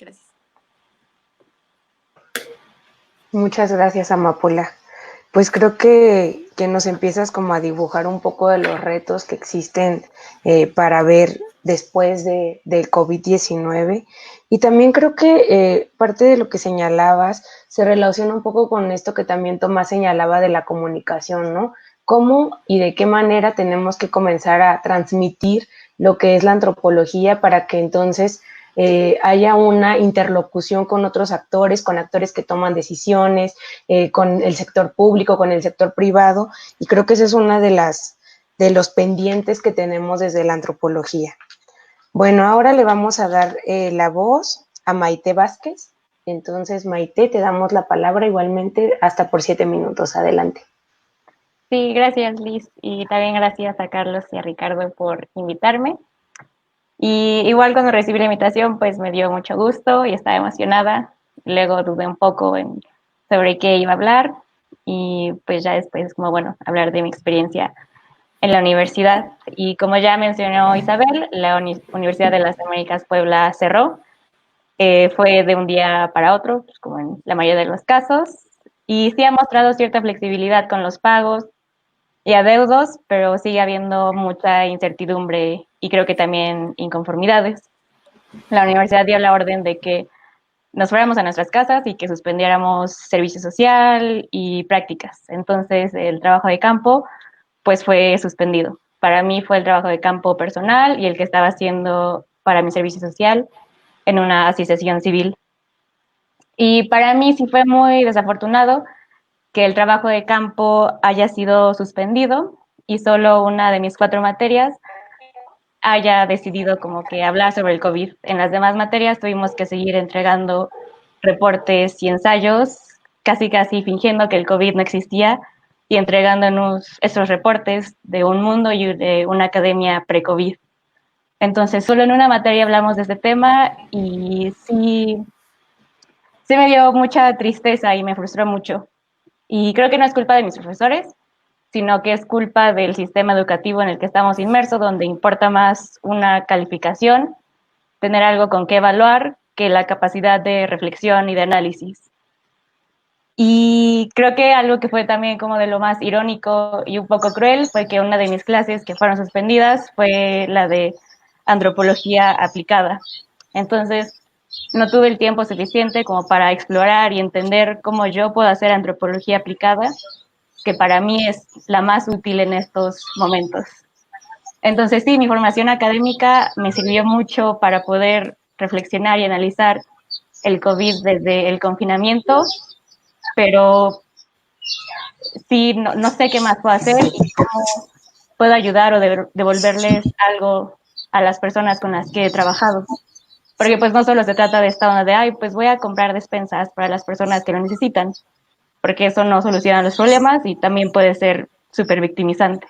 Gracias. Muchas gracias, Amapola. Pues creo que nos empiezas como a dibujar un poco de los retos que existen para ver después del COVID-19. Y también creo que parte de lo que señalabas se relaciona un poco con esto que también Tomás señalaba de la comunicación, ¿no? ¿Cómo y de qué manera tenemos que comenzar a transmitir lo que es la antropología para que entonces haya una interlocución con otros actores, con actores que toman decisiones, con el sector público, con el sector privado, y creo que ese es uno de los pendientes que tenemos desde la antropología. Bueno, ahora le vamos a dar la voz a Maite Vázquez. Entonces, Maite, te damos la palabra igualmente hasta por 7 minutos. Adelante. Sí, gracias Liz, y también gracias a Carlos y a Ricardo por invitarme. Y igual cuando recibí la invitación, pues me dio mucho gusto y estaba emocionada. Luego dudé un poco sobre qué iba a hablar y pues ya después, como bueno, hablar de mi experiencia en la universidad. Y como ya mencionó Isabel, la Universidad de las Américas Puebla cerró. Fue de un día para otro, pues como en la mayoría de los casos. Y sí ha mostrado cierta flexibilidad con los pagos y adeudos, pero sigue habiendo mucha incertidumbre y creo que también inconformidades. La universidad dio la orden de que nos fuéramos a nuestras casas y que suspendiéramos servicio social y prácticas. Entonces el trabajo de campo pues fue suspendido. Para mí fue el trabajo de campo personal y el que estaba haciendo para mi servicio social en una asociación civil. Y para mí sí fue muy desafortunado que el trabajo de campo haya sido suspendido y solo una de mis 4 materias haya decidido como que hablar sobre el COVID. En las demás materias tuvimos que seguir entregando reportes y ensayos, casi fingiendo que el COVID no existía y entregándonos esos reportes de un mundo y de una academia pre-COVID. Entonces, solo en una materia hablamos de este tema y sí me dio mucha tristeza y me frustró mucho. Y creo que no es culpa de mis profesores, sino que es culpa del sistema educativo en el que estamos inmersos, donde importa más una calificación, tener algo con qué evaluar, que la capacidad de reflexión y de análisis. Y creo que algo que fue también como de lo más irónico y un poco cruel fue que una de mis clases que fueron suspendidas fue la de antropología aplicada. Entonces, no tuve el tiempo suficiente como para explorar y entender cómo yo puedo hacer antropología aplicada, que para mí es la más útil en estos momentos. Entonces sí, mi formación académica me sirvió mucho para poder reflexionar y analizar el COVID desde el confinamiento, pero sí, no sé qué más puedo hacer y cómo puedo ayudar o devolverles algo a las personas con las que he trabajado. Porque pues no solo se trata de esta onda de, ay, pues voy a comprar despensas para las personas que lo necesitan, porque eso no soluciona los problemas y también puede ser súper victimizante.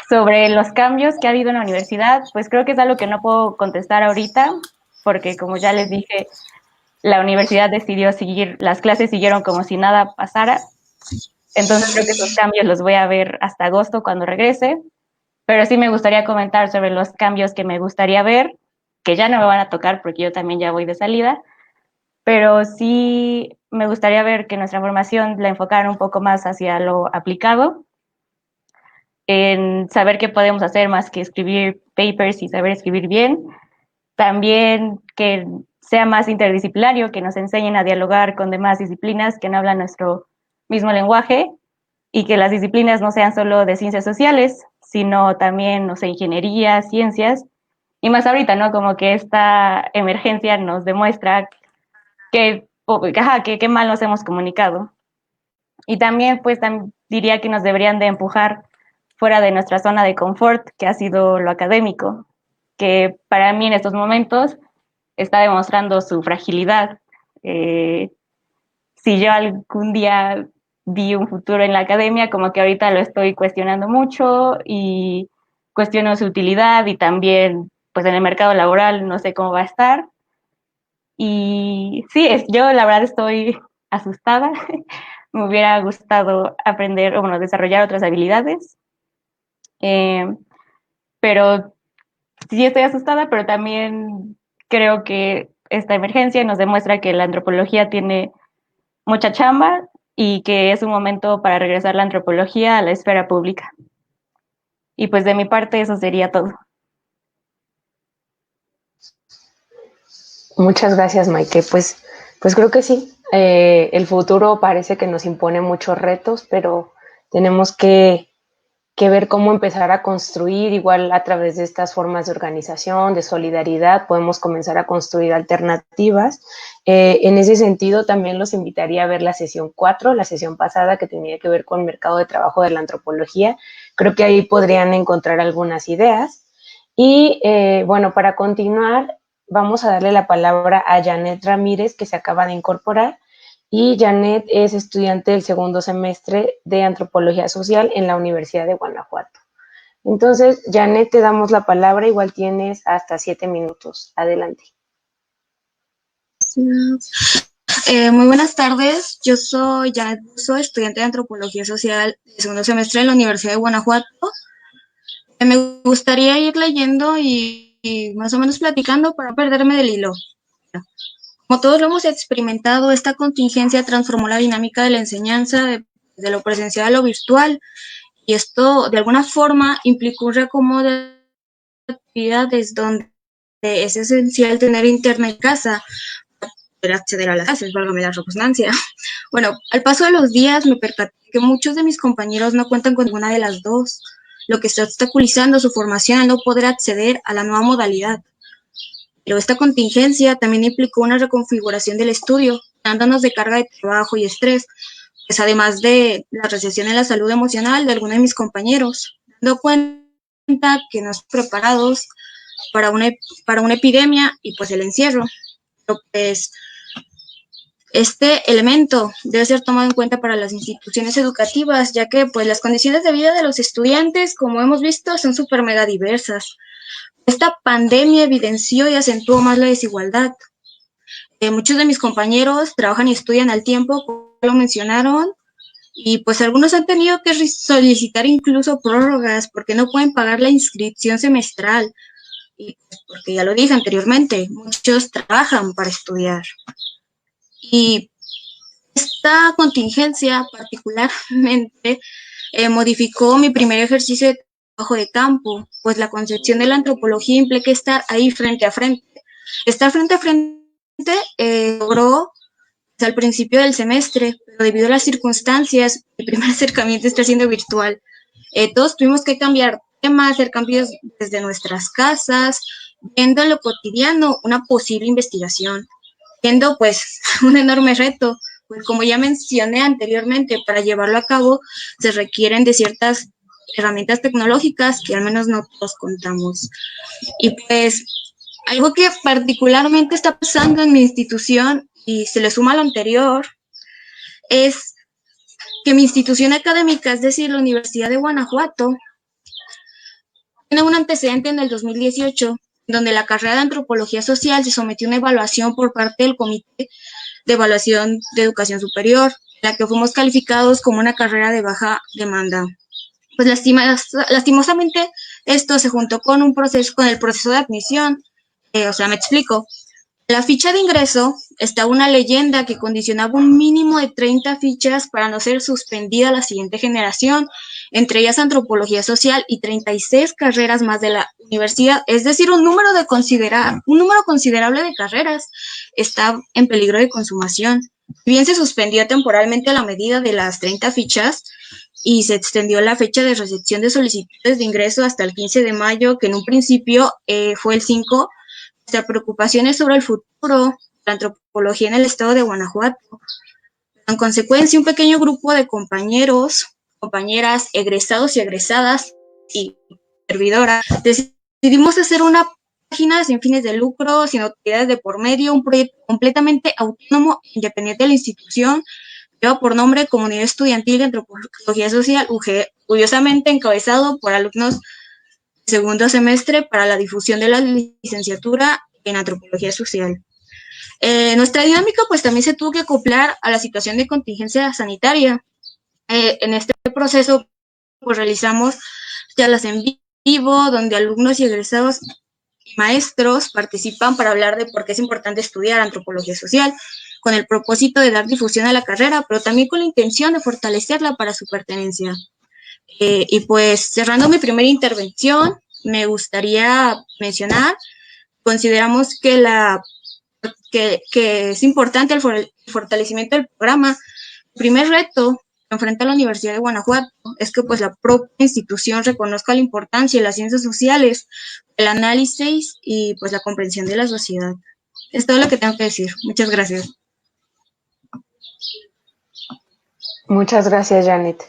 Sobre los cambios que ha habido en la universidad, pues creo que es algo que no puedo contestar ahorita, porque como ya les dije, la universidad decidió seguir, las clases siguieron como si nada pasara. Entonces creo que esos cambios los voy a ver hasta agosto cuando regrese, pero sí me gustaría comentar sobre los cambios que me gustaría ver, que ya no me van a tocar porque yo también ya voy de salida, pero sí me gustaría ver que nuestra formación la enfocaran un poco más hacia lo aplicado, en saber qué podemos hacer más que escribir papers y saber escribir bien. También que sea más interdisciplinario, que nos enseñen a dialogar con demás disciplinas que no hablan nuestro mismo lenguaje y que las disciplinas no sean solo de ciencias sociales, sino también, no sé, ingeniería, ciencias, y más ahorita, ¿no? Como que esta emergencia nos demuestra que qué mal nos hemos comunicado. Y también, pues, diría que nos deberían de empujar fuera de nuestra zona de confort, que ha sido lo académico, que para mí en estos momentos está demostrando su fragilidad. Si yo algún día vi un futuro en la academia, como que ahorita lo estoy cuestionando mucho y cuestiono su utilidad y también, pues en el mercado laboral no sé cómo va a estar. Y sí, yo la verdad estoy asustada. Me hubiera gustado aprender o bueno, desarrollar otras habilidades. Pero sí estoy asustada, pero también creo que esta emergencia nos demuestra que la antropología tiene mucha chamba y que es un momento para regresar la antropología a la esfera pública. Y pues de mi parte eso sería todo. Muchas gracias, Maike. Pues creo que sí. El futuro parece que nos impone muchos retos, pero tenemos que ver cómo empezar a construir, igual a través de estas formas de organización, de solidaridad, podemos comenzar a construir alternativas. En ese sentido, también los invitaría a ver la sesión 4, la sesión pasada que tenía que ver con el mercado de trabajo de la antropología. Creo que ahí podrían encontrar algunas ideas. Y bueno, para continuar, vamos a darle la palabra a Janet Ramírez, que se acaba de incorporar. Y Janet es estudiante del segundo semestre de Antropología Social en la Universidad de Guanajuato. Entonces, Janet, te damos la palabra, igual tienes hasta 7 minutos. Adelante. Muy buenas tardes, yo soy Janet Buzo, estudiante de Antropología Social del segundo semestre en la Universidad de Guanajuato. Me gustaría ir leyendo y más o menos platicando para no perderme del hilo. Como todos lo hemos experimentado, esta contingencia transformó la dinámica de la enseñanza de lo presencial a lo virtual, y esto de alguna forma implicó un reacomodo de actividades donde es esencial tener internet en casa para poder acceder a las clases, válgame la redundancia. Bueno, al paso de los días me percaté que muchos de mis compañeros no cuentan con ninguna de las dos, lo que está obstaculizando su formación al no poder acceder a la nueva modalidad. Pero esta contingencia también implicó una reconfiguración del estudio, dándonos de carga de trabajo y estrés, pues además de la recesión en la salud emocional de algunos de mis compañeros, dando cuenta que no estamos preparados para una epidemia y pues el encierro. Pero pues este elemento debe ser tomado en cuenta para las instituciones educativas, ya que pues las condiciones de vida de los estudiantes, como hemos visto, son súper mega diversas. Esta pandemia evidenció y acentuó más la desigualdad. Muchos de mis compañeros trabajan y estudian al tiempo, como lo mencionaron, y pues algunos han tenido que solicitar incluso prórrogas porque no pueden pagar la inscripción semestral. Y pues, porque ya lo dije anteriormente, muchos trabajan para estudiar. Y esta contingencia particularmente modificó mi primer ejercicio de trabajo de campo, pues la concepción de la antropología implica estar ahí frente a frente, Estar frente a frente logró al principio del semestre, pero debido a las circunstancias, el primer acercamiento está siendo virtual. Todos tuvimos que cambiar temas, hacer cambios desde nuestras casas, viendo en lo cotidiano una posible investigación, siendo pues un enorme reto, pues como ya mencioné anteriormente, para llevarlo a cabo se requieren de ciertas herramientas tecnológicas que al menos no todos contamos. Y pues algo que particularmente está pasando en mi institución y se le suma a lo anterior es que mi institución académica, es decir, la Universidad de Guanajuato, tiene un antecedente en el 2018, donde la carrera de Antropología Social se sometió a una evaluación por parte del Comité de Evaluación de Educación Superior, en la que fuimos calificados como una carrera de baja demanda. Pues lastimosamente esto se juntó con el proceso de admisión. Me explico. En la ficha de ingreso está una leyenda que condicionaba un mínimo de 30 fichas para no ser suspendida la siguiente generación, entre ellas Antropología Social y 36 carreras más de la universidad, es decir, un número considerable de carreras está en peligro de consumación. Bien se suspendió temporalmente la medida de las 30 fichas y se extendió la fecha de recepción de solicitudes de ingreso hasta el 15 de mayo, que en un principio fue el 5. Nuestra preocupación es sobre el futuro de la antropología en el estado de Guanajuato. En consecuencia, un pequeño grupo de compañeros, compañeras, egresados y egresadas y servidoras decidimos hacer una página sin fines de lucro, sin autoridades de por medio, un proyecto completamente autónomo e independiente de la institución, lleva por nombre Comunidad Estudiantil de Antropología Social, UG, curiosamente encabezado por alumnos segundo semestre para la difusión de la licenciatura en Antropología Social. Nuestra dinámica pues también se tuvo que acoplar a la situación de contingencia sanitaria. En este proceso pues realizamos charlas en vivo donde alumnos y egresados y maestros participan para hablar de por qué es importante estudiar Antropología Social, con el propósito de dar difusión a la carrera, pero también con la intención de fortalecerla para su pertenencia. Y pues cerrando mi primera intervención, me gustaría mencionar, consideramos que es importante el fortalecimiento del programa. El primer reto que enfrenta la Universidad de Guanajuato es que pues la propia institución reconozca la importancia de las ciencias sociales, el análisis y pues la comprensión de la sociedad. Es todo lo que tengo que decir. Muchas gracias. Muchas gracias, Janet.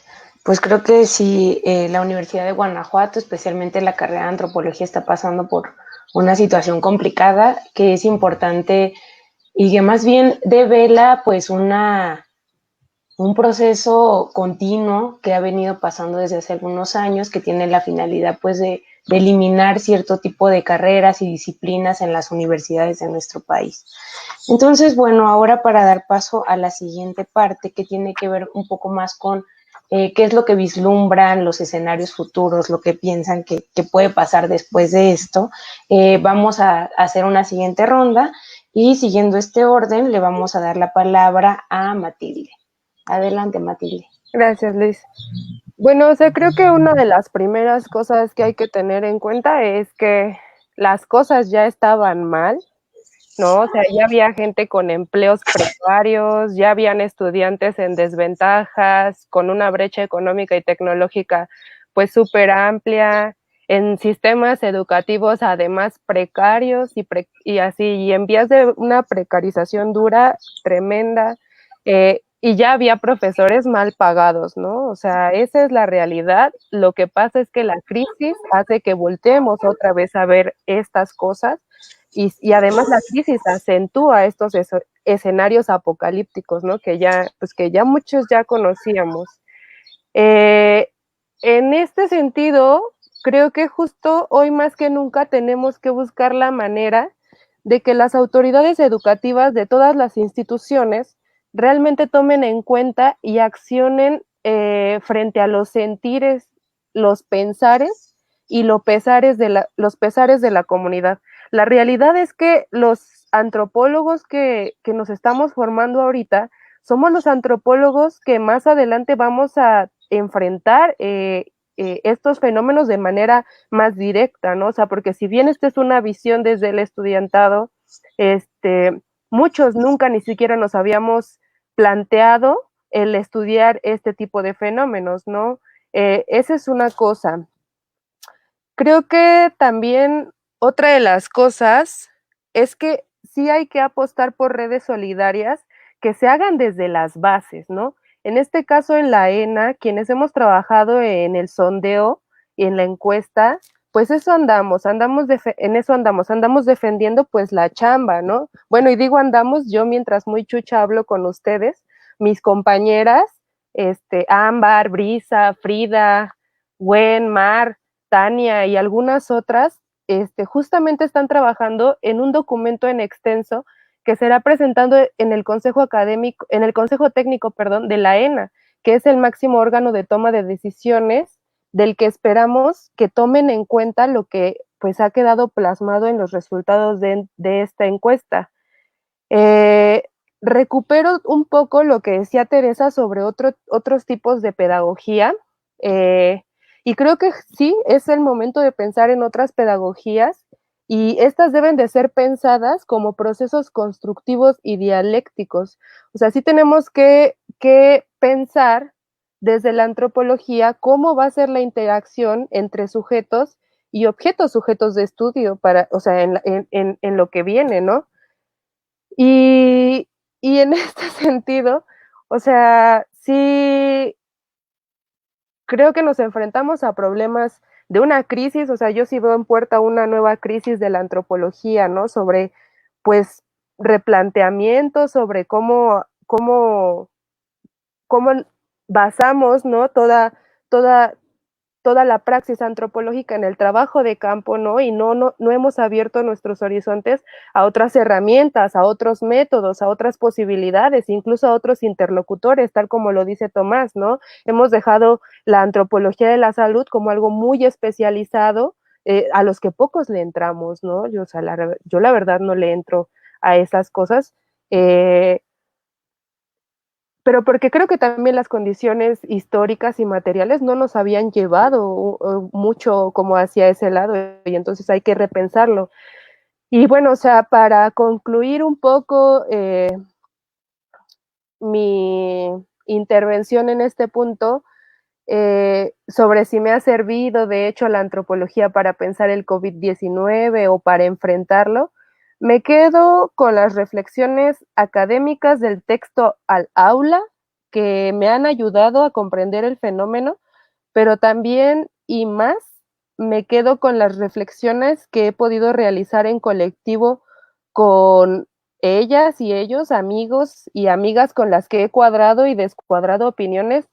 Pues creo que sí, la Universidad de Guanajuato, especialmente la carrera de Antropología, está pasando por una situación complicada que es importante y que más bien devela pues un proceso continuo que ha venido pasando desde hace algunos años, que tiene la finalidad pues de eliminar cierto tipo de carreras y disciplinas en las universidades de nuestro país. Entonces, bueno, ahora para dar paso a la siguiente parte, que tiene que ver un poco más con qué es lo que vislumbran los escenarios futuros, lo que piensan que puede pasar después de esto. Vamos a hacer una siguiente ronda y siguiendo este orden le vamos a dar la palabra a Matilde. Adelante, Matilde. Gracias, Liz. Bueno, creo que una de las primeras cosas que hay que tener en cuenta es que las cosas ya estaban mal, ¿no? O sea, ya había gente con empleos precarios, ya habían estudiantes en desventajas, con una brecha económica y tecnológica pues súper amplia, en sistemas educativos además precarios y en vías de una precarización dura, tremenda, y ya había profesores mal pagados, ¿no? O sea, esa es la realidad. Lo que pasa es que la crisis hace que volteemos otra vez a ver estas cosas y además la crisis acentúa estos escenarios apocalípticos, ¿no? Que ya muchos ya conocíamos. En este sentido, creo que justo hoy más que nunca tenemos que buscar la manera de que las autoridades educativas de todas las instituciones realmente tomen en cuenta y accionen frente a los sentires, los pensares y los pesares de la comunidad. La realidad es que los antropólogos que nos estamos formando ahorita somos los antropólogos que más adelante vamos a enfrentar estos fenómenos de manera más directa, ¿no? O sea, porque si bien esta es una visión desde el estudiantado, Muchos nunca ni siquiera nos habíamos planteado el estudiar este tipo de fenómenos, ¿no? Esa es una cosa. Creo que también otra de las cosas es que sí hay que apostar por redes solidarias que se hagan desde las bases, ¿no? En este caso, en la ENA, quienes hemos trabajado en el sondeo y en la encuesta, pues eso andamos defendiendo pues la chamba, ¿no? Bueno, y digo andamos, yo mientras muy chucha hablo con ustedes, mis compañeras, Ámbar, Brisa, Frida, Gwen, Mar, Tania y algunas otras, justamente están trabajando en un documento en extenso que será presentado en el Consejo Académico, en el Consejo Técnico, perdón, de la ENA, que es el máximo órgano de toma de decisiones, del que esperamos que tomen en cuenta lo que pues ha quedado plasmado en los resultados de esta encuesta. Recupero un poco lo que decía Teresa sobre otros tipos de pedagogía, y creo que sí, es el momento de pensar en otras pedagogías, y estas deben de ser pensadas como procesos constructivos y dialécticos. O sea, sí tenemos que pensar desde la antropología cómo va a ser la interacción entre sujetos y objetos sujetos de estudio, o sea, en lo que viene, ¿no? Y en este sentido, o sea, sí creo que nos enfrentamos a problemas de una crisis, o sea, yo sí veo en puerta una nueva crisis de la antropología, ¿no? Sobre, pues, replanteamiento, sobre cómo basamos, ¿no? Toda la praxis antropológica en el trabajo de campo, ¿no? Y no hemos abierto nuestros horizontes a otras herramientas, a otros métodos, a otras posibilidades, incluso a otros interlocutores, tal como lo dice Tomás, ¿no? Hemos dejado la antropología de la salud como algo muy especializado, a los que pocos le entramos, ¿no? Yo la verdad no le entro a esas cosas, pero porque creo que también las condiciones históricas y materiales no nos habían llevado mucho como hacia ese lado, y entonces hay que repensarlo. Y bueno, o sea, para concluir un poco mi intervención en este punto, sobre si me ha servido de hecho la antropología para pensar el COVID-19 o para enfrentarlo, me quedo con las reflexiones académicas del texto al aula que me han ayudado a comprender el fenómeno, pero también y más me quedo con las reflexiones que he podido realizar en colectivo con ellas y ellos, amigos y amigas con las que he cuadrado y descuadrado opiniones,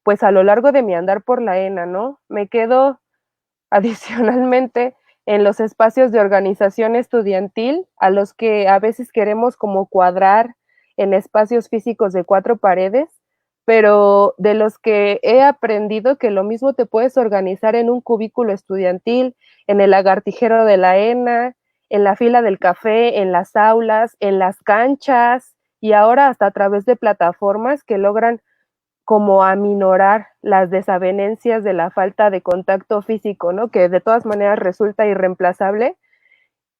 pues a lo largo de mi andar por la ENA, ¿no? Me quedo adicionalmente en los espacios de organización estudiantil, a los que a veces queremos como cuadrar en espacios físicos de 4 paredes, pero de los que he aprendido que lo mismo te puedes organizar en un cubículo estudiantil, en el lagartijero de la ENA, en la fila del café, en las aulas, en las canchas, y ahora hasta a través de plataformas que logran como aminorar las desavenencias de la falta de contacto físico, ¿no? Que de todas maneras resulta irreemplazable,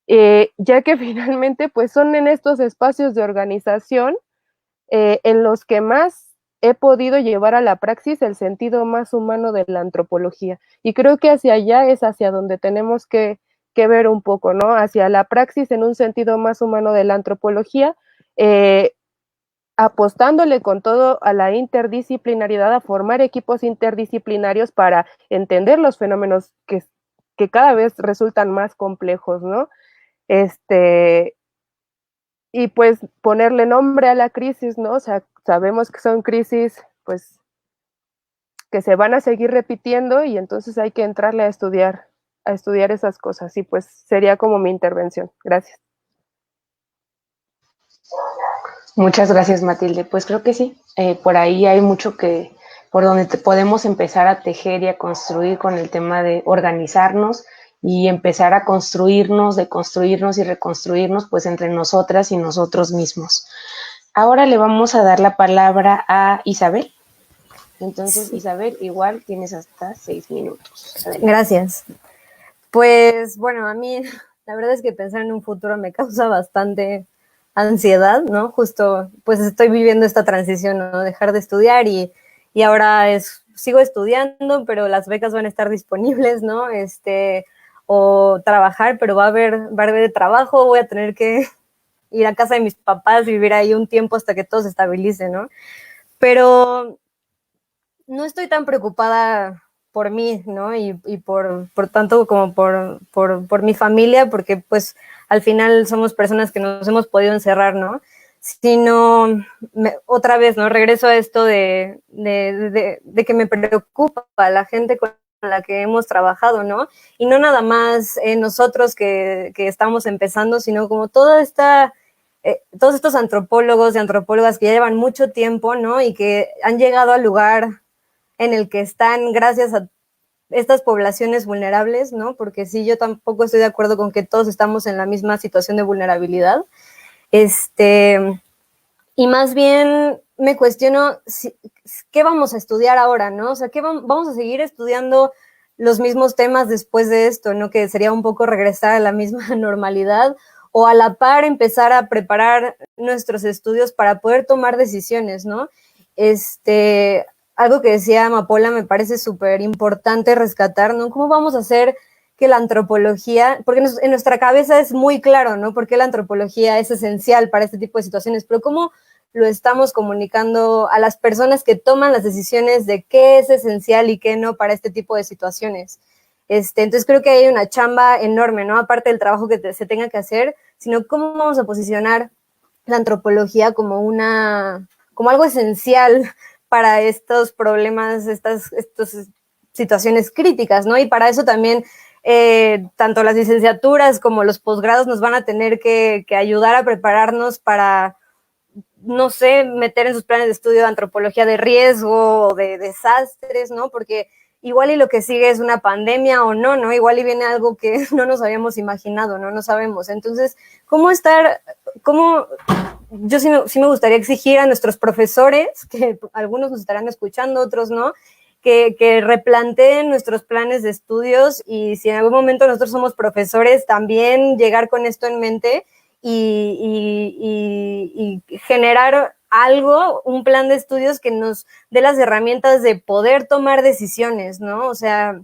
ya que finalmente pues son en estos espacios de organización en los que más he podido llevar a la praxis el sentido más humano de la antropología. Y creo que hacia allá es hacia donde tenemos que ver un poco, ¿no? Hacia la praxis en un sentido más humano de la antropología, apostándole con todo a la interdisciplinariedad, a formar equipos interdisciplinarios para entender los fenómenos que cada vez resultan más complejos, ¿no? Y pues ponerle nombre a la crisis, ¿no? O sea, sabemos que son crisis, pues, que se van a seguir repitiendo, y entonces hay que entrarle a estudiar esas cosas, y pues sería como mi intervención. Gracias. Muchas gracias, Matilde. Pues creo que sí, por ahí hay mucho por donde podemos empezar a tejer y a construir con el tema de organizarnos y empezar a construirnos, deconstruirnos y reconstruirnos pues entre nosotras y nosotros mismos. Ahora le vamos a dar la palabra a Isabel. Entonces, Isabel, igual tienes hasta 6 minutos. Adelante. Gracias. Pues bueno, a mí La verdad es que pensar en un futuro me causa bastante ansiedad, ¿no? Justo, pues estoy viviendo esta transición, ¿no? Dejar de estudiar y ahora sigo estudiando, pero las becas van a estar disponibles, ¿no? O trabajar, pero va a haber trabajo, voy a tener que ir a casa de mis papás, vivir ahí un tiempo hasta que todo se estabilice, ¿no? Pero no estoy tan preocupada por mí, ¿no? Y por tanto como por mi familia, porque pues al final somos personas que nos hemos podido encerrar, ¿no? Sino, otra vez, ¿no? Regreso a esto de que me preocupa la gente con la que hemos trabajado, ¿no? Y no nada más nosotros que estamos empezando, sino como todos estos antropólogos y antropólogas que ya llevan mucho tiempo, ¿no? Y que han llegado al lugar en el que están gracias a estas poblaciones vulnerables, ¿no? Porque sí, yo tampoco estoy de acuerdo con que todos estamos en la misma situación de vulnerabilidad. Y más bien me cuestiono qué vamos a estudiar ahora, ¿no? O sea, vamos a seguir estudiando los mismos temas después de esto, ¿no? Que sería un poco regresar a la misma normalidad, o a la par empezar a preparar nuestros estudios para poder tomar decisiones, ¿no? Algo que decía Amapola me parece súper importante rescatar, ¿no? ¿Cómo vamos a hacer que la antropología, porque en nuestra cabeza es muy claro, ¿no? Porque la antropología es esencial para este tipo de situaciones, pero ¿cómo lo estamos comunicando a las personas que toman las decisiones de qué es esencial y qué no para este tipo de situaciones? Entonces creo que hay una chamba enorme, ¿no? Aparte del trabajo que se tenga que hacer, sino cómo vamos a posicionar la antropología como algo esencial para estos problemas, estas situaciones críticas, ¿no? Y para eso también tanto las licenciaturas como los posgrados nos van a tener que ayudar a prepararnos para, no sé, meter en sus planes de estudio antropología de riesgo o de desastres, ¿no? Porque igual y lo que sigue es una pandemia o no, ¿no? Igual y viene algo que no nos habíamos imaginado, ¿no? No sabemos. Entonces, yo sí me gustaría exigir a nuestros profesores, que algunos nos estarán escuchando, otros no, que replanteen nuestros planes de estudios, y si en algún momento nosotros somos profesores, también llegar con esto en mente y generar algo, un plan de estudios que nos dé las herramientas de poder tomar decisiones, ¿no? O sea,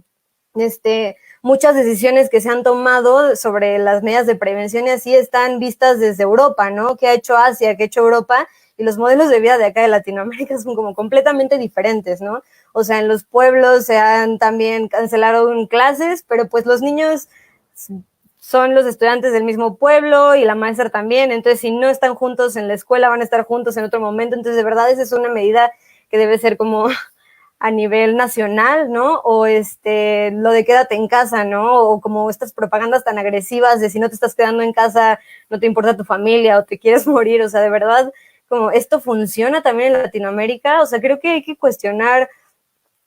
muchas decisiones que se han tomado sobre las medidas de prevención y así están vistas desde Europa, ¿no? ¿Qué ha hecho Asia? ¿Qué ha hecho Europa? Y los modelos de vida de acá de Latinoamérica son como completamente diferentes, ¿no? O sea, en los pueblos se han también cancelado clases, pero pues los niños son los estudiantes del mismo pueblo y la maestra también, entonces si no están juntos en la escuela van a estar juntos en otro momento, entonces de verdad esa es una medida que debe ser como a nivel nacional, ¿no? O lo de quédate en casa, ¿no? O como estas propagandas tan agresivas de si no te estás quedando en casa, no te importa tu familia o te quieres morir, o sea, de verdad, como esto funciona también en Latinoamérica, o sea, creo que hay que cuestionar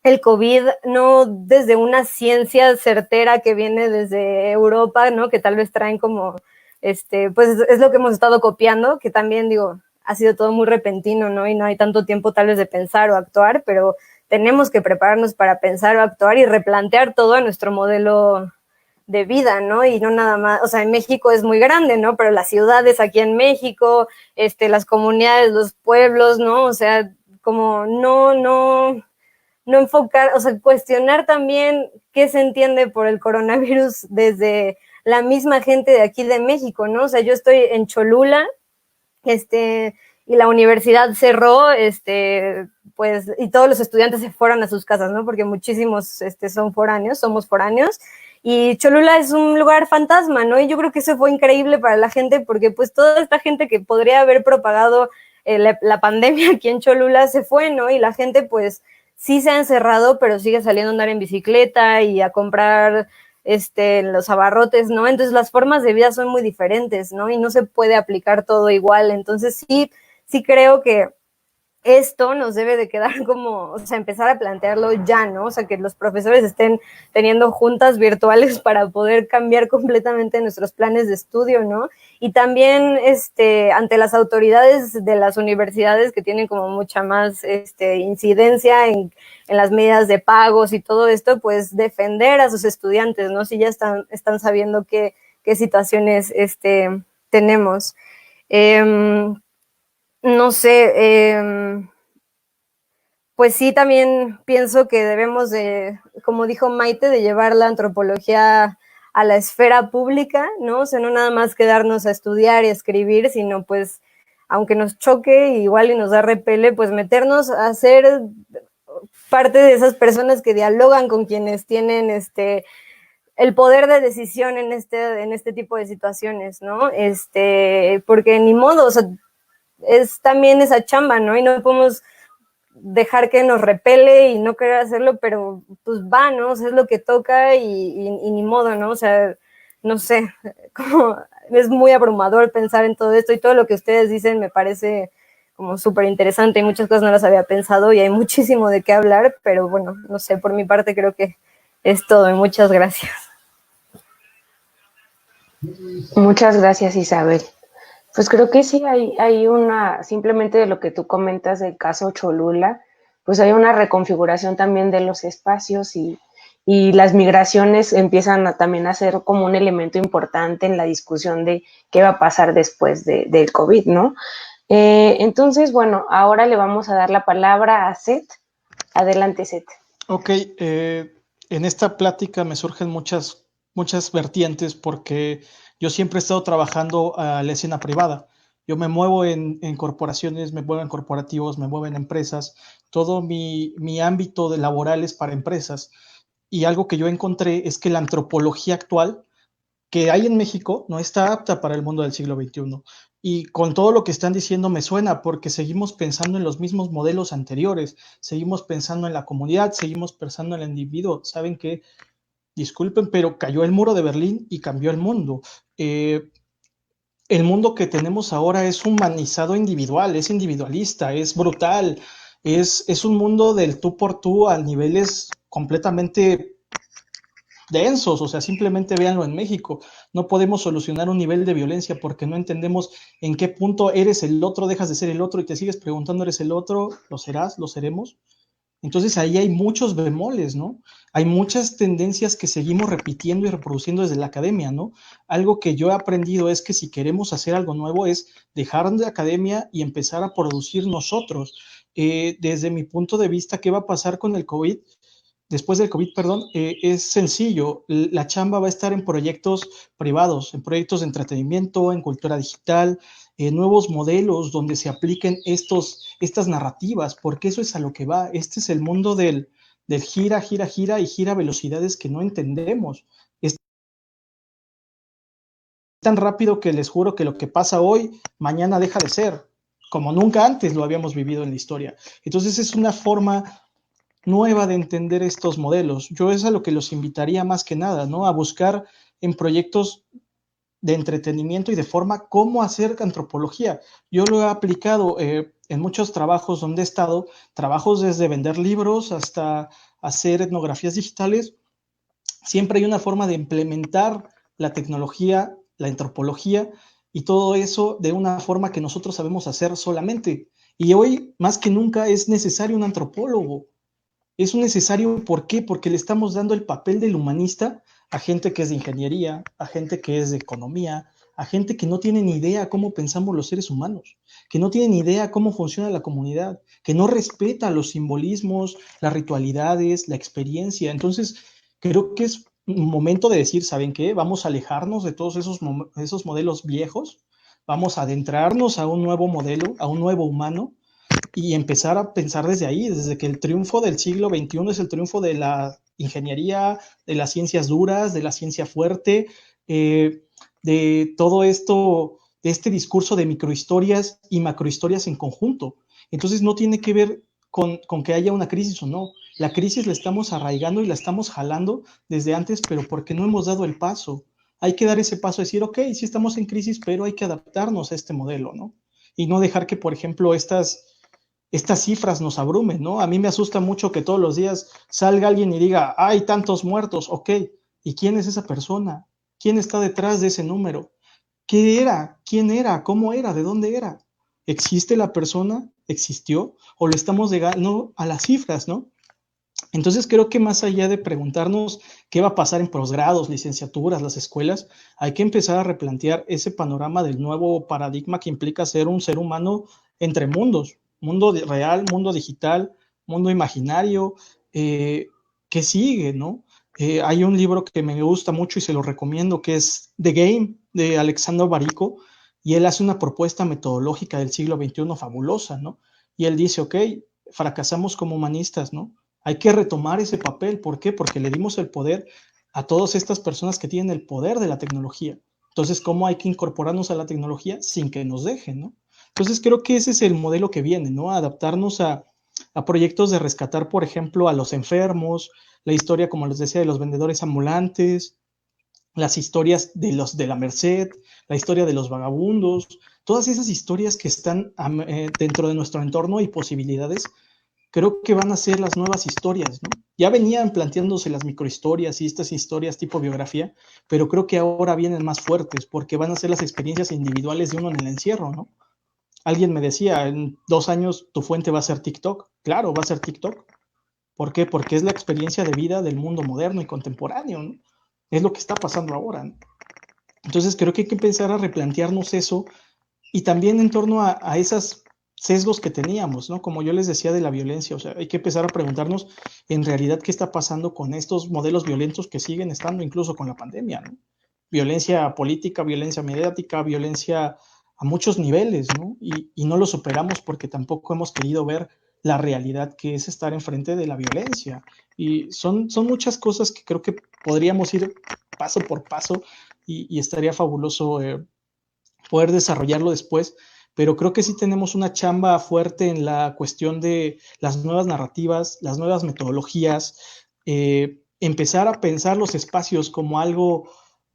el COVID no desde una ciencia certera que viene desde Europa, ¿no? Que tal vez traen como, pues es lo que hemos estado copiando, que también, digo, ha sido todo muy repentino, ¿no? Y no hay tanto tiempo tal vez de pensar o actuar, pero tenemos que prepararnos para pensar o actuar y replantear todo a nuestro modelo de vida, ¿no? Y no nada más, o sea, en México es muy grande, ¿no? Pero las ciudades aquí en México, las comunidades, los pueblos, ¿no? O sea, como no enfocar, o sea, cuestionar también qué se entiende por el coronavirus desde la misma gente de aquí de México, ¿no? O sea, yo estoy en Cholula, y la universidad cerró, pues, y todos los estudiantes se fueron a sus casas, ¿no? Porque muchísimos somos foráneos, y Cholula es un lugar fantasma, ¿no? Y yo creo que eso fue increíble para la gente, porque pues toda esta gente que podría haber propagado la pandemia aquí en Cholula se fue, ¿no? Y la gente pues sí se ha encerrado, pero sigue saliendo a andar en bicicleta y a comprar los abarrotes, ¿no? Entonces las formas de vida son muy diferentes, ¿no? Y no se puede aplicar todo igual. Entonces sí creo que esto nos debe de quedar como, o sea, empezar a plantearlo ya, ¿no? O sea, que los profesores estén teniendo juntas virtuales para poder cambiar completamente nuestros planes de estudio, ¿no? Y también, ante las autoridades de las universidades que tienen como mucha más, incidencia en las medidas de pagos y todo esto, pues defender a sus estudiantes, ¿no? Si ya están sabiendo qué qué situaciones tenemos. No sé, pues sí, también pienso que debemos de, como dijo Maite, de llevar la antropología a la esfera pública, ¿no? O sea, no nada más quedarnos a estudiar y a escribir, sino pues, aunque nos choque igual y nos da repele, pues meternos a ser parte de esas personas que dialogan con quienes tienen el poder de decisión en este tipo de situaciones, ¿no? Porque ni modo, o sea, es también esa chamba, ¿no? Y no podemos dejar que nos repele y no querer hacerlo, pero pues va, ¿no? O sea, es lo que toca y ni modo, ¿no? O sea, no sé, como es muy abrumador pensar en todo esto y todo lo que ustedes dicen me parece como súper interesante y muchas cosas no las había pensado y hay muchísimo de qué hablar, pero bueno, no sé, por mi parte creo que es todo y muchas gracias. Muchas gracias, Isabel. Pues creo que sí hay simplemente de lo que tú comentas del caso Cholula, pues hay una reconfiguración también de los espacios y las migraciones empiezan también a ser como un elemento importante en la discusión de qué va a pasar después del COVID, ¿no? Entonces, bueno, ahora le vamos a dar la palabra a Seth. Adelante, Seth. Ok, en esta plática me surgen muchas vertientes porque yo siempre he estado trabajando a la escena privada. Yo me muevo en corporaciones, me muevo en corporativos, me muevo en empresas. Todo mi ámbito de laboral es para empresas. Y algo que yo encontré es que la antropología actual que hay en México no está apta para el mundo del siglo XXI. Y con todo lo que están diciendo me suena porque seguimos pensando en los mismos modelos anteriores, seguimos pensando en la comunidad, seguimos pensando en el individuo. ¿Saben qué? Disculpen, pero cayó el muro de Berlín y cambió el mundo. El mundo que tenemos ahora es humanizado individual, es individualista, es brutal, es un mundo del tú por tú a niveles completamente densos, o sea, simplemente véanlo en México. No podemos solucionar un nivel de violencia porque no entendemos en qué punto eres el otro, dejas de ser el otro y te sigues preguntando, ¿eres el otro? ¿Lo serás? ¿Lo seremos? Entonces ahí hay muchos bemoles, ¿no? Hay muchas tendencias que seguimos repitiendo y reproduciendo desde la academia, ¿no? Algo que yo he aprendido es que si queremos hacer algo nuevo es dejar de academia y empezar a producir nosotros. Desde mi punto de vista, ¿qué va a pasar con el COVID? Después del COVID, perdón, es sencillo. La chamba va a estar en proyectos privados, en proyectos de entretenimiento, en cultura digital, en nuevos modelos donde se apliquen estas narrativas, porque eso es a lo que va. Este es el mundo del gira, gira, gira y gira a velocidades que no entendemos. Es tan rápido que les juro que lo que pasa hoy, mañana deja de ser, como nunca antes lo habíamos vivido en la historia. Entonces es una forma nueva de entender estos modelos. Yo es a lo que los invitaría más que nada, ¿no? A buscar en proyectos de entretenimiento y de forma cómo hacer antropología. Yo lo he aplicado en muchos trabajos donde he estado, trabajos desde vender libros hasta hacer etnografías digitales. Siempre hay una forma de implementar la tecnología, la antropología y todo eso de una forma que nosotros sabemos hacer solamente. Y hoy, más que nunca, es necesario un antropólogo. Es un necesario, ¿por qué? Porque le estamos dando el papel del humanista a gente que es de ingeniería, a gente que es de economía, a gente que no tiene ni idea cómo pensamos los seres humanos, que no tiene ni idea cómo funciona la comunidad, que no respeta los simbolismos, las ritualidades, la experiencia. Entonces, creo que es un momento de decir, ¿saben qué? Vamos a alejarnos de todos esos modelos viejos, vamos a adentrarnos a un nuevo modelo, a un nuevo humano, y empezar a pensar desde ahí, desde que el triunfo del siglo XXI es el triunfo de la ingeniería, de las ciencias duras, de la ciencia fuerte, de todo esto, de este discurso de microhistorias y macrohistorias en conjunto. Entonces no tiene que ver con que haya una crisis o no. La crisis la estamos arraigando y la estamos jalando desde antes, pero porque no hemos dado el paso. Hay que dar ese paso, decir, ok, sí estamos en crisis, pero hay que adaptarnos a este modelo, ¿no? Y no dejar que, por ejemplo, estas cifras nos abrumen, ¿no? A mí me asusta mucho que todos los días salga alguien y diga, hay tantos muertos, ok, ¿y quién es esa persona? ¿Quién está detrás de ese número? ¿Qué era? ¿Quién era? ¿Cómo era? ¿De dónde era? ¿Existe la persona? ¿Existió? ¿O le estamos llegando a las cifras, no? Entonces creo que más allá de preguntarnos qué va a pasar en posgrados, licenciaturas, las escuelas, hay que empezar a replantear ese panorama del nuevo paradigma que implica ser un ser humano entre mundos, mundo real, mundo digital, mundo imaginario, que sigue, ¿no? Hay un libro que me gusta mucho y se lo recomiendo, que es The Game, de Alexander Barico, y él hace una propuesta metodológica del siglo XXI fabulosa, ¿no? Y él dice, ok, fracasamos como humanistas, ¿no? Hay que retomar ese papel. ¿Por qué? Porque le dimos el poder a todas estas personas que tienen el poder de la tecnología. Entonces, ¿cómo hay que incorporarnos a la tecnología sin que nos dejen, ¿no? Entonces, creo que ese es el modelo que viene, ¿no? Adaptarnos a proyectos de rescatar, por ejemplo, a los enfermos, la historia, como les decía, de los vendedores ambulantes, las historias de los de la Merced, la historia de los vagabundos, todas esas historias que están dentro de nuestro entorno y posibilidades, creo que van a ser las nuevas historias, ¿no? Ya venían planteándose las microhistorias y estas historias tipo biografía, pero creo que ahora vienen más fuertes porque van a ser las experiencias individuales de uno en el encierro, ¿no? Alguien me decía, en 2 años tu fuente va a ser TikTok. Claro, va a ser TikTok. ¿Por qué? Porque es la experiencia de vida del mundo moderno y contemporáneo, ¿no? Es lo que está pasando ahora, ¿no? Entonces creo que hay que empezar a replantearnos eso y también en torno a esas sesgos que teníamos, ¿no? Como yo les decía de la violencia, o sea, hay que empezar a preguntarnos en realidad qué está pasando con estos modelos violentos que siguen estando incluso con la pandemia, ¿no? Violencia política, violencia mediática, violencia a muchos niveles, ¿no? Y no lo superamos porque tampoco hemos querido ver la realidad que es estar enfrente de la violencia. Y son muchas cosas que creo que podríamos ir paso por paso y estaría fabuloso poder desarrollarlo después, pero creo que sí tenemos una chamba fuerte en la cuestión de las nuevas narrativas, las nuevas metodologías, empezar a pensar los espacios como algo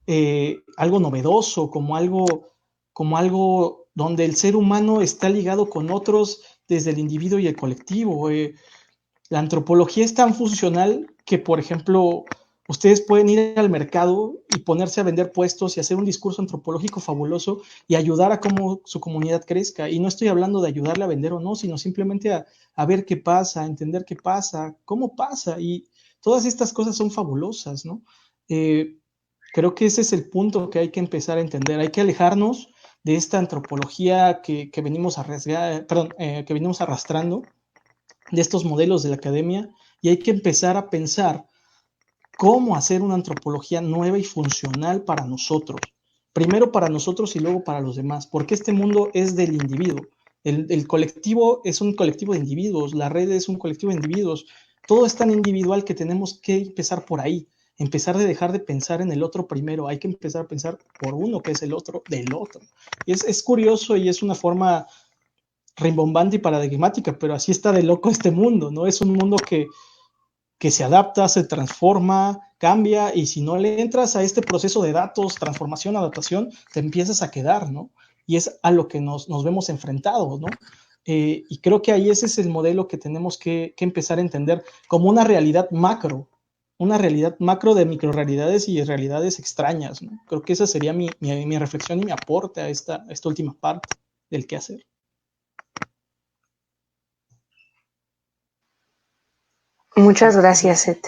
novedoso, como algo donde el ser humano está ligado con otros desde el individuo y el colectivo. La antropología es tan funcional que, por ejemplo, ustedes pueden ir al mercado y ponerse a vender puestos y hacer un discurso antropológico fabuloso y ayudar a cómo su comunidad crezca. Y no estoy hablando de ayudarle a vender o no, sino simplemente a ver qué pasa, a entender qué pasa, cómo pasa. Y todas estas cosas son fabulosas, ¿no? Creo que ese es el punto que hay que empezar a entender. Hay que alejarnos de esta antropología que venimos que venimos arrastrando, de estos modelos de la academia, y hay que empezar a pensar cómo hacer una antropología nueva y funcional para nosotros. Primero para nosotros y luego para los demás, porque este mundo es del individuo. El colectivo es un colectivo de individuos, la red es un colectivo de individuos. Todo es tan individual que tenemos que empezar por ahí, empezar de dejar de pensar en el otro primero. Hay que empezar a pensar por uno, que es el otro del otro. Es curioso y es una forma rimbombante y paradigmática, pero así está de loco este mundo, ¿no? Es un mundo que se adapta, se transforma, cambia, y si no le entras a este proceso de datos, transformación, adaptación, te empiezas a quedar, ¿no? Y es a lo que nos vemos enfrentados, ¿no? Y creo que ahí ese es el modelo que tenemos que empezar a entender como una realidad macro de microrealidades y realidades extrañas, ¿no? Creo que esa sería mi reflexión y mi aporte a esta última parte del quehacer. Muchas gracias, Seth.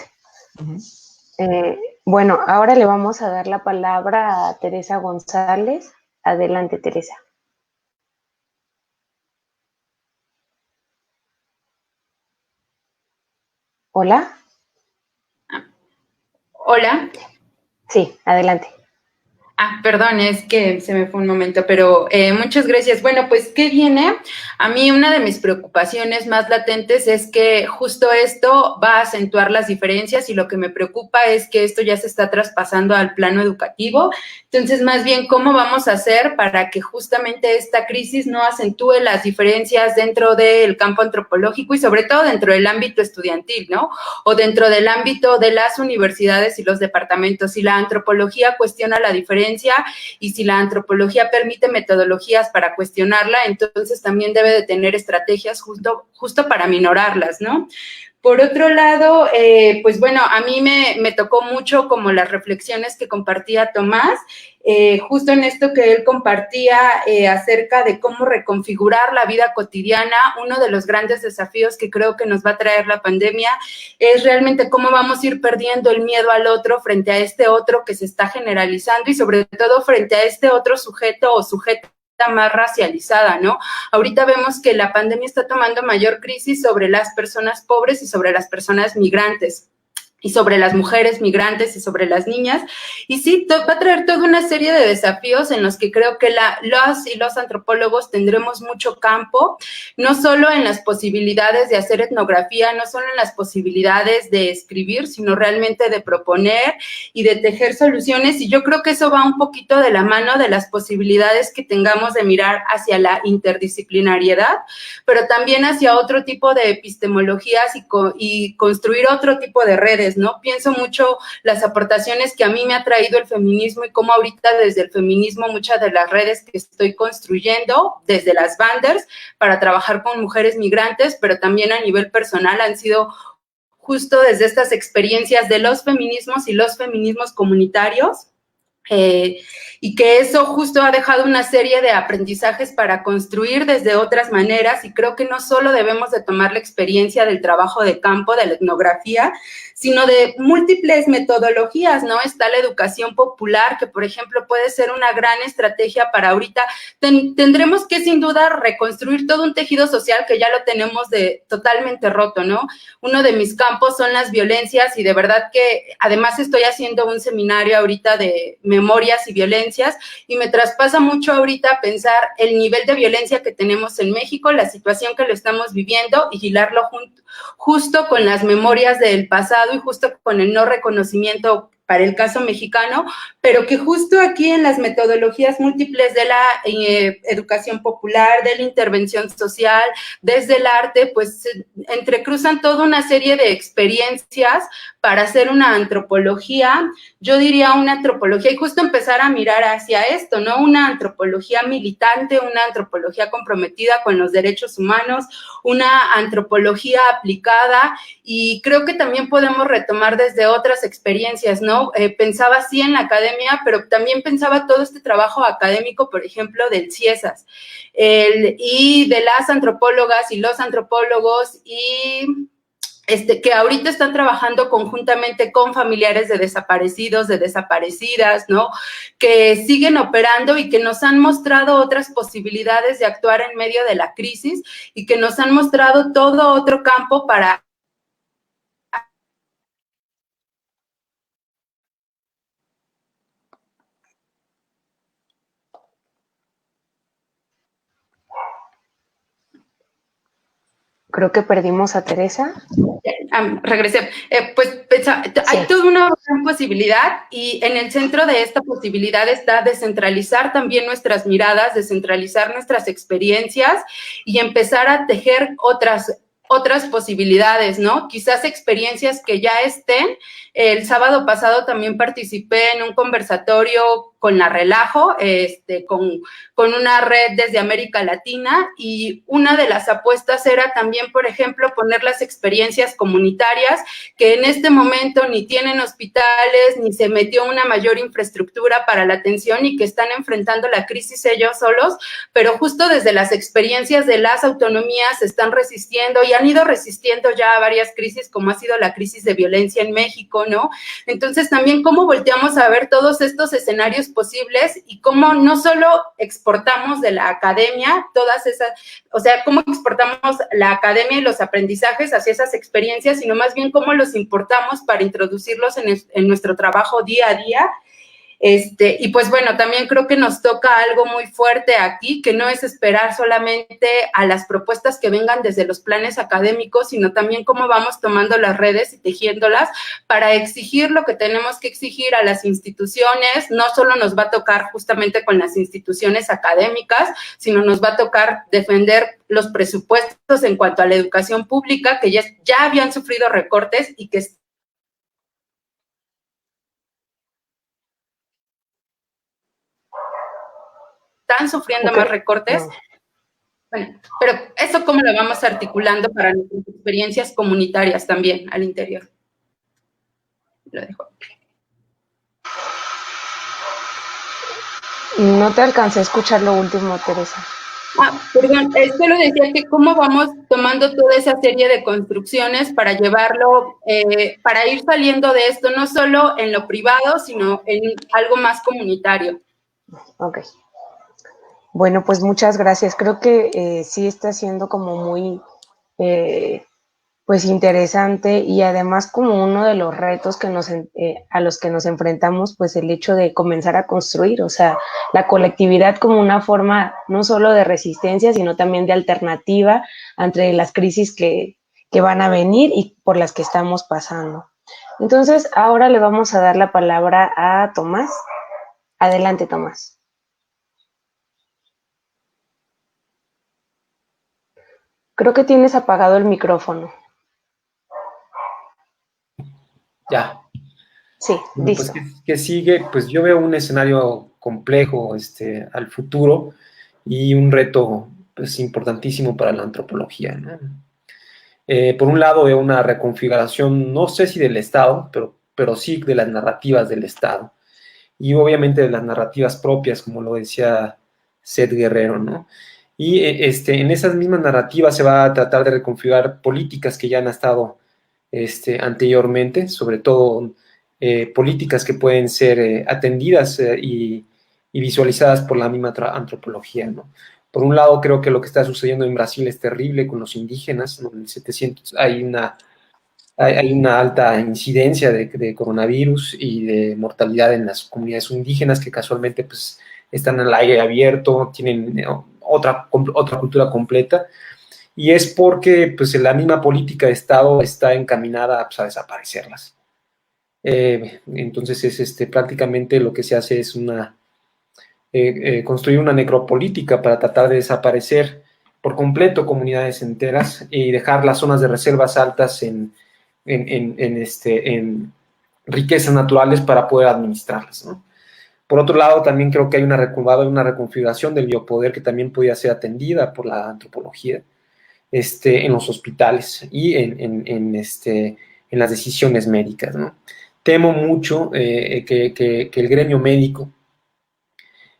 Bueno, ahora le vamos a dar la palabra a Teresa González. Adelante, Teresa. ¿Hola? Hola. Sí, adelante. Perdón, es que se me fue un momento, pero muchas gracias. Bueno, pues, ¿qué viene? A mí una de mis preocupaciones más latentes es que justo esto va a acentuar las diferencias y lo que me preocupa es que esto ya se está traspasando al plano educativo. Entonces, más bien, ¿cómo vamos a hacer para que justamente esta crisis no acentúe las diferencias dentro del campo antropológico y sobre todo dentro del ámbito estudiantil, ¿no? O dentro del ámbito de las universidades y los departamentos. Si la antropología cuestiona la diferencia y si la antropología permite metodologías para cuestionarla, entonces también debe de tener estrategias justo para minorarlas, ¿no? Por otro lado, pues bueno, a mí me tocó mucho como las reflexiones que compartía Tomás, justo en esto que él compartía acerca de cómo reconfigurar la vida cotidiana. Uno de los grandes desafíos que creo que nos va a traer la pandemia es realmente cómo vamos a ir perdiendo el miedo al otro frente a este otro que se está generalizando y sobre todo frente a este otro sujeto o sujeta más racializada, ¿no? Ahorita vemos que la pandemia está tomando mayor crisis sobre las personas pobres y sobre las personas migrantes, y sobre las mujeres migrantes y sobre las niñas. Y sí, va a traer toda una serie de desafíos en los que creo que los antropólogos tendremos mucho campo, no solo en las posibilidades de hacer etnografía, no solo en las posibilidades de escribir, sino realmente de proponer y de tejer soluciones. Y yo creo que eso va un poquito de la mano de las posibilidades que tengamos de mirar hacia la interdisciplinariedad, pero también hacia otro tipo de epistemologías y construir otro tipo de redes, ¿no? Pienso mucho las aportaciones que a mí me ha traído el feminismo y cómo ahorita desde el feminismo muchas de las redes que estoy construyendo, desde las Banders, para trabajar con mujeres migrantes, pero también a nivel personal han sido justo desde estas experiencias de los feminismos y los feminismos comunitarios. Y que eso justo ha dejado una serie de aprendizajes para construir desde otras maneras, y creo que no solo debemos de tomar la experiencia del trabajo de campo, de la etnografía, sino de múltiples metodologías, ¿no? Está la educación popular, que por ejemplo puede ser una gran estrategia para ahorita. Tendremos que sin duda reconstruir todo un tejido social que ya lo tenemos totalmente roto, ¿no? Uno de mis campos son las violencias y de verdad que además estoy haciendo un seminario ahorita de memorias y violencias y me traspasa mucho ahorita pensar el nivel de violencia que tenemos en México, la situación que lo estamos viviendo y hilarlo justo con las memorias del pasado y justo con el no reconocimiento para el caso mexicano, pero que justo aquí en las metodologías múltiples de la educación popular, de la intervención social, desde el arte, pues entrecruzan toda una serie de experiencias para hacer una antropología, yo diría una antropología, y justo empezar a mirar hacia esto, ¿no? Una antropología militante, una antropología comprometida con los derechos humanos, una antropología aplicada, y creo que también podemos retomar desde otras experiencias, ¿no? Pensaba así en la academia, pero también pensaba todo este trabajo académico, por ejemplo, del CIESAS, y de las antropólogas y los antropólogos y que ahorita están trabajando conjuntamente con familiares de desaparecidos, de desaparecidas, ¿no? Que siguen operando y que nos han mostrado otras posibilidades de actuar en medio de la crisis y que nos han mostrado todo otro campo para Creo que perdimos a Teresa. Regresé. Hay toda una gran posibilidad y en el centro de esta posibilidad está descentralizar también nuestras miradas, descentralizar nuestras experiencias y empezar a tejer otras posibilidades, ¿no? Quizás experiencias que ya estén. El sábado pasado también participé en un conversatorio con la Relajo, con una red desde América Latina, y una de las apuestas era también, por ejemplo, poner las experiencias comunitarias que en este momento ni tienen hospitales, ni se metió una mayor infraestructura para la atención y que están enfrentando la crisis ellos solos, pero justo desde las experiencias de las autonomías se están resistiendo y han ido resistiendo ya a varias crisis, como ha sido la crisis de violencia en México, ¿no? Entonces también cómo volteamos a ver todos estos escenarios posibles y cómo no solo exportamos de la academia todas esas, o sea, cómo exportamos la academia y los aprendizajes hacia esas experiencias, sino más bien cómo los importamos para introducirlos en nuestro trabajo día a día. Y pues bueno, también creo que nos toca algo muy fuerte aquí, que no es esperar solamente a las propuestas que vengan desde los planes académicos, sino también cómo vamos tomando las redes y tejiéndolas para exigir lo que tenemos que exigir a las instituciones. No solo nos va a tocar justamente con las instituciones académicas, sino nos va a tocar defender los presupuestos en cuanto a la educación pública, que ya habían sufrido recortes y que están sufriendo más recortes. Bueno, pero eso cómo lo vamos articulando para nuestras experiencias comunitarias también al interior. Lo dejo. No te alcancé a escuchar lo último, Teresa. Perdón, solo decía que cómo vamos tomando toda esa serie de construcciones para llevarlo, para ir saliendo de esto, no solo en lo privado, sino en algo más comunitario. Ok. Bueno, pues muchas gracias. Creo que sí está siendo como muy, pues interesante y además como uno de los retos que a los que nos enfrentamos, pues el hecho de comenzar a construir, o sea, la colectividad como una forma no solo de resistencia, sino también de alternativa ante las crisis que van a venir y por las que estamos pasando. Entonces, ahora le vamos a dar la palabra a Tomás. Adelante, Tomás. Creo que tienes apagado el micrófono. Ya. Sí, listo. Pues, ¿qué sigue? Pues yo veo un escenario complejo al futuro y un reto pues, importantísimo para la antropología, ¿no? Por un lado veo una reconfiguración, no sé si del Estado, pero sí de las narrativas del Estado. Y obviamente de las narrativas propias, como lo decía Seth Guerrero, ¿no? Y en esas mismas narrativas se va a tratar de reconfigurar políticas que ya han estado anteriormente, sobre todo políticas que pueden ser atendidas y visualizadas por la misma antropología, ¿no? Por un lado, creo que lo que está sucediendo en Brasil es terrible con los indígenas, ¿no? En el 700 hay una alta incidencia de coronavirus y de mortalidad en las comunidades indígenas que casualmente pues, están al aire abierto, tienen otra cultura completa, y es porque pues, la misma política de Estado está encaminada pues, a desaparecerlas. Entonces es prácticamente lo que se hace es construir una necropolítica para tratar de desaparecer por completo comunidades enteras y dejar las zonas de reservas altas en riquezas naturales para poder administrarlas, ¿no? Por otro lado, también creo que hay una reconfiguración del biopoder que también podía ser atendida por la antropología en los hospitales y en las decisiones médicas, ¿no? Temo mucho que el gremio médico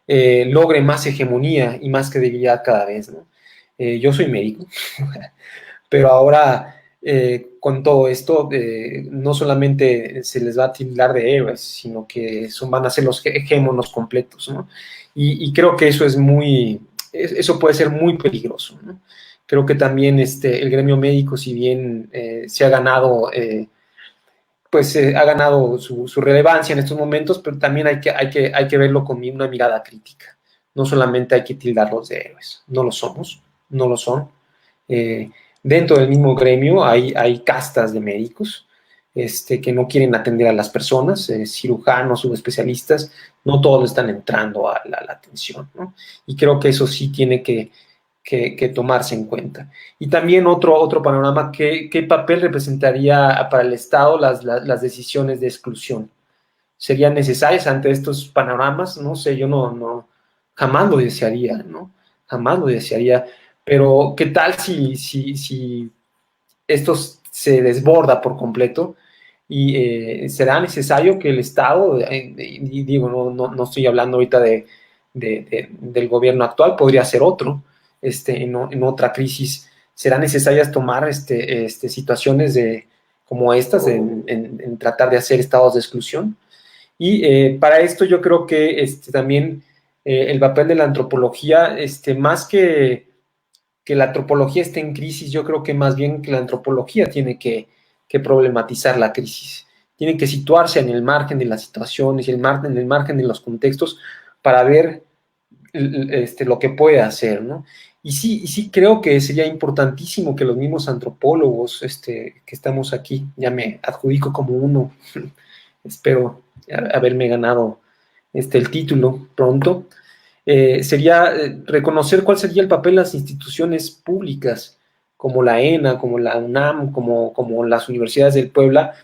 logre más hegemonía y más credibilidad cada vez, ¿no? Yo soy médico, pero ahora con todo esto no solamente se les va a tildar de héroes, sino que van a ser los hegemonos completos, ¿no? Y creo que eso puede ser muy peligroso, ¿no? Creo que también el gremio médico, si bien se ha ganado ha ganado su relevancia en estos momentos, pero también hay que verlo con una mirada crítica. No solamente hay que tildarlos de héroes, no lo somos, no lo son. Dentro del mismo gremio hay castas de médicos que no quieren atender a las personas, cirujanos, subespecialistas, no todos están entrando a la atención, ¿no? Y creo que eso sí tiene que tomarse en cuenta. Y también otro panorama, ¿qué papel representaría para el Estado las decisiones de exclusión? ¿Serían necesarias ante estos panoramas? No sé, yo jamás lo desearía, ¿no? Jamás lo desearía, pero ¿qué tal si esto se desborda por completo? Y será necesario que el Estado, y digo, no estoy hablando ahorita del gobierno actual, podría ser otro, en otra crisis, serán necesarias tomar situaciones como estas en tratar de hacer estados de exclusión. Y para esto yo creo que también el papel de la antropología, más que la antropología esté en crisis, yo creo que más bien que la antropología tiene que problematizar la crisis, tiene que situarse en el margen de las situaciones y en el margen de los contextos para ver lo que puede hacer, ¿no? Y sí creo que sería importantísimo que los mismos antropólogos que estamos aquí, ya me adjudico como uno, espero haberme ganado el título pronto, sería reconocer cuál sería el papel de las instituciones públicas, como la ENA, como la UNAM, como las universidades del Puebla,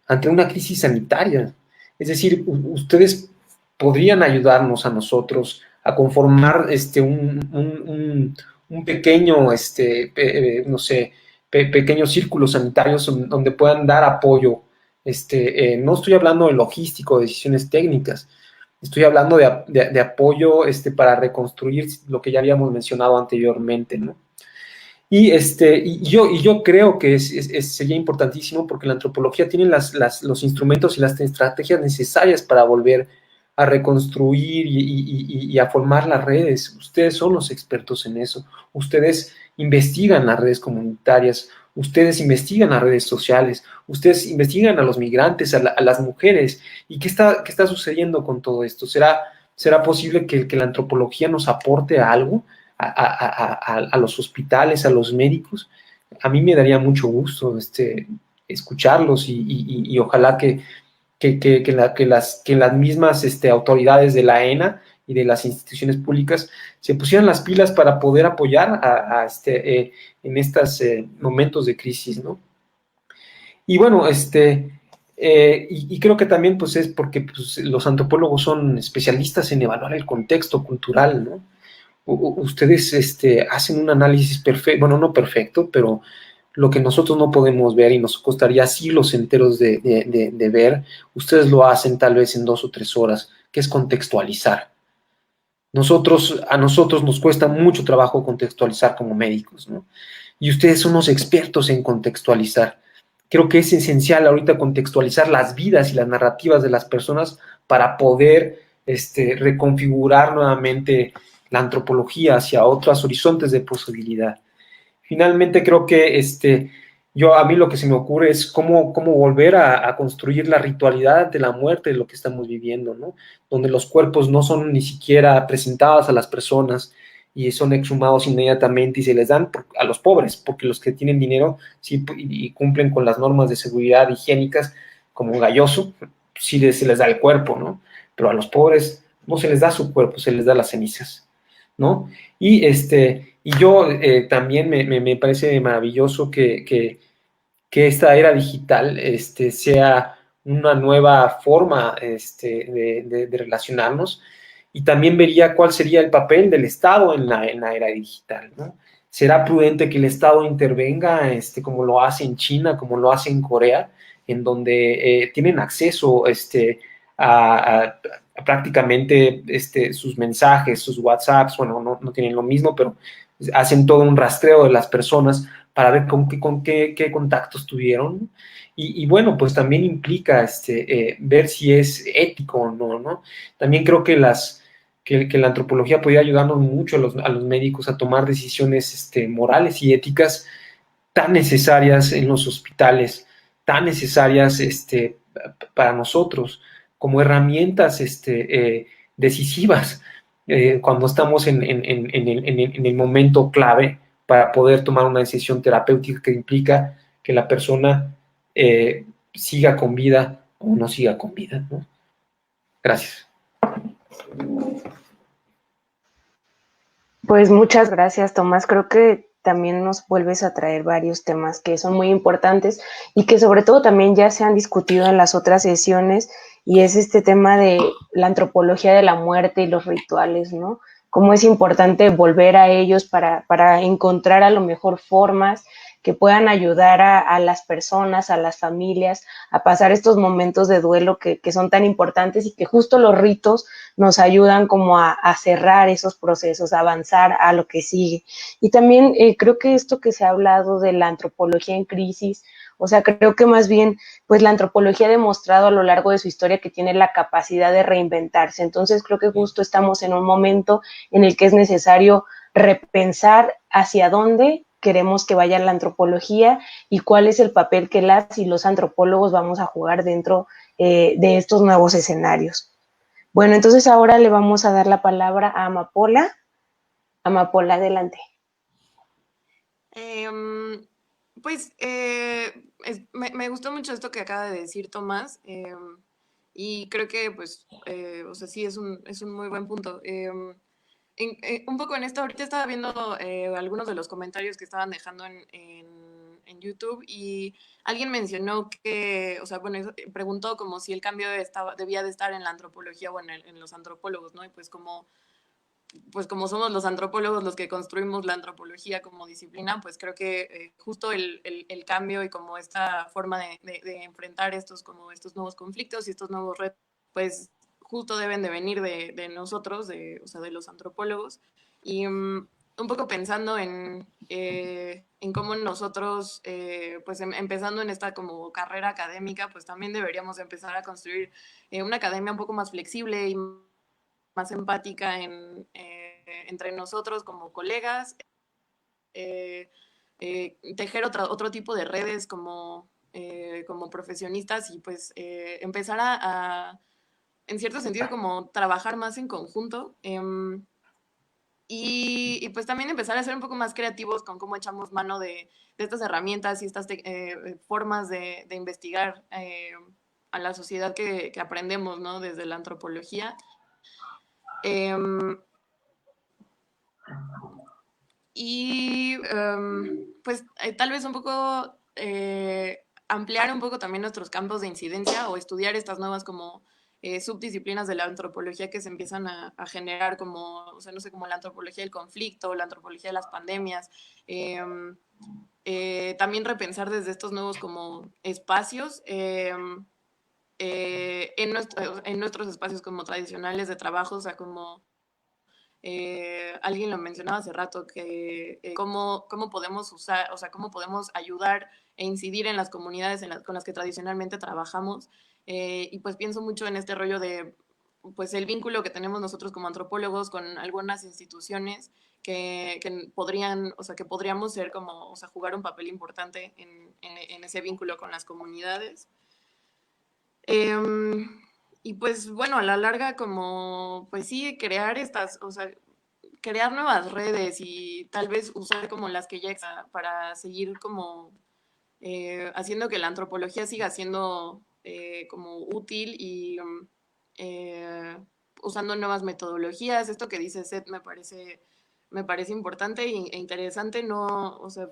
ante una crisis sanitaria. Es decir, ustedes podrían ayudarnos a nosotros a conformar un pequeño, no sé, pequeños círculos sanitarios donde puedan dar apoyo. No estoy hablando de logístico, de decisiones técnicas, estoy hablando de apoyo para reconstruir lo que ya habíamos mencionado anteriormente, ¿no? Y yo creo que sería importantísimo porque la antropología tiene los instrumentos y las estrategias necesarias para volver a reconstruir y a formar las redes. Ustedes son los expertos en eso. Ustedes investigan las redes comunitarias, ustedes investigan las redes sociales, ustedes investigan a los migrantes, a las mujeres. ¿Y qué está sucediendo con todo esto? ¿Será posible que la antropología nos aporte algo a los hospitales, a los médicos? A mí me daría mucho gusto escucharlos y ojalá que las mismas autoridades de la ENA y de las instituciones públicas se pusieran las pilas para poder apoyar en estos momentos de crisis, ¿no? Y bueno, y creo que también pues es porque pues, los antropólogos son especialistas en evaluar el contexto cultural, ¿no? Ustedes hacen un análisis perfecto, bueno, no perfecto, pero lo que nosotros no podemos ver y nos costaría siglos enteros de ver, ustedes lo hacen tal vez en 2 o 3 horas, que es contextualizar. A nosotros nos cuesta mucho trabajo contextualizar como médicos, ¿no? Y ustedes son los expertos en contextualizar. Creo que es esencial ahorita contextualizar las vidas y las narrativas de las personas para poder reconfigurar nuevamente la antropología hacia otros horizontes de posibilidad. Finalmente creo que a mí lo que se me ocurre es cómo volver a construir la ritualidad de la muerte de lo que estamos viviendo, ¿no? Donde los cuerpos no son ni siquiera presentados a las personas y son exhumados inmediatamente y se les dan a los pobres, porque los que tienen dinero sí y cumplen con las normas de seguridad higiénicas, como Galloso, sí se les da el cuerpo, ¿no? Pero a los pobres no se les da su cuerpo, se les da las cenizas, ¿no? Y yo también me parece maravilloso que esta era digital sea una nueva forma de relacionarnos, y también vería cuál sería el papel del Estado en la era digital, ¿no? ¿Será prudente que el Estado intervenga como lo hace en China, como lo hace en Corea, en donde tienen acceso a prácticamente sus mensajes, sus WhatsApps? Bueno, no tienen lo mismo, pero hacen todo un rastreo de las personas para ver qué contactos tuvieron. Y bueno, pues también implica ver si es ético o no, ¿no? También creo que la antropología podría ayudarnos mucho a los médicos a tomar decisiones morales y éticas tan necesarias en los hospitales, tan necesarias para nosotros, como herramientas decisivas cuando estamos en el momento clave para poder tomar una decisión terapéutica que implica que la persona siga con vida o no siga con vida, ¿no? Gracias. Pues muchas gracias, Tomás. Creo que también nos vuelves a traer varios temas que son muy importantes y que sobre todo también ya se han discutido en las otras sesiones, y es este tema de la antropología de la muerte y los rituales, ¿no? Cómo es importante volver a ellos para encontrar a lo mejor formas que puedan ayudar a las personas, a las familias, a pasar estos momentos de duelo que son tan importantes, y que justo los ritos nos ayudan como a cerrar esos procesos, a avanzar a lo que sigue. Y también creo que esto que se ha hablado de la antropología en crisis, o sea, creo que más bien, pues la antropología ha demostrado a lo largo de su historia que tiene la capacidad de reinventarse. Entonces creo que justo estamos en un momento en el que es necesario repensar hacia dónde queremos que vaya la antropología y cuál es el papel que las y los antropólogos vamos a jugar dentro de estos nuevos escenarios. Bueno, entonces ahora le vamos a dar la palabra a Amapola. Amapola, adelante. Me gustó mucho esto que acaba de decir Tomás, y creo que, pues, o sea, sí, es un muy buen punto. Un poco en esto, ahorita estaba viendo algunos de los comentarios que estaban dejando en YouTube, y alguien mencionó que, o sea, bueno, preguntó como si el cambio debía de estar en la antropología o en los antropólogos, ¿no? Y pues como pues como somos los antropólogos los que construimos la antropología como disciplina, pues creo que justo el cambio y como esta forma de enfrentar estos nuevos conflictos y estos nuevos retos, pues justo deben de venir de nosotros, o sea, de los antropólogos. Y un poco pensando en cómo nosotros, pues empezando en esta como carrera académica, pues también deberíamos empezar a construir una academia un poco más flexible y más empática entre nosotros como colegas, tejer otro tipo de redes como profesionistas y pues empezar en cierto sentido, como trabajar más en conjunto. Y pues también empezar a ser un poco más creativos con cómo echamos mano de estas herramientas y estas formas de investigar a la sociedad que aprendemos, ¿no? Desde la antropología. Pues tal vez un poco ampliar un poco también nuestros campos de incidencia o estudiar estas nuevas como subdisciplinas de la antropología que se empiezan a generar como, o sea, no sé, como la antropología del conflicto, la antropología de las pandemias. También repensar desde estos nuevos como espacios en nuestros espacios como tradicionales de trabajo, o sea, como alguien lo mencionaba hace rato, que cómo podemos usar, o sea, cómo podemos ayudar e incidir en las comunidades con las que tradicionalmente trabajamos. Y pues pienso mucho en este rollo de pues el vínculo que tenemos nosotros como antropólogos con algunas instituciones que podrían, o sea, que podríamos ser como, o sea, jugar un papel importante en ese vínculo con las comunidades. Y pues bueno, a la larga como, pues sí, crear estas, o sea, crear nuevas redes y tal vez usar como las que ya existen para seguir como haciendo que la antropología siga siendo como útil y usando nuevas metodologías. Esto que dice Seth me parece importante e interesante, no, o sea,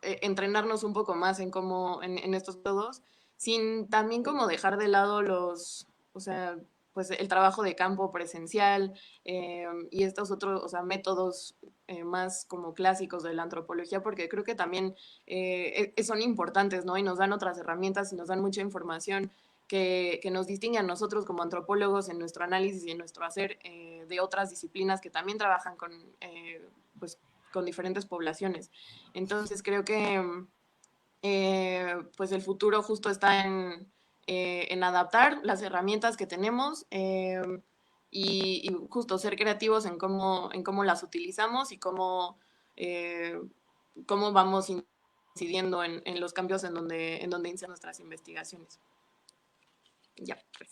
entrenarnos un poco más en cómo, en estos todos, sin también como dejar de lado o sea, pues el trabajo de campo presencial y estos otros, o sea, métodos más como clásicos de la antropología, porque creo que también son importantes, ¿no? Y nos dan otras herramientas y nos dan mucha información que nos distingue a nosotros como antropólogos en nuestro análisis y en nuestro hacer de otras disciplinas que también trabajan pues, con diferentes poblaciones. Entonces creo que pues el futuro justo está en adaptar las herramientas que tenemos y justo ser creativos en cómo las utilizamos y cómo vamos incidiendo en los cambios en donde inician nuestras investigaciones. Ya, pues.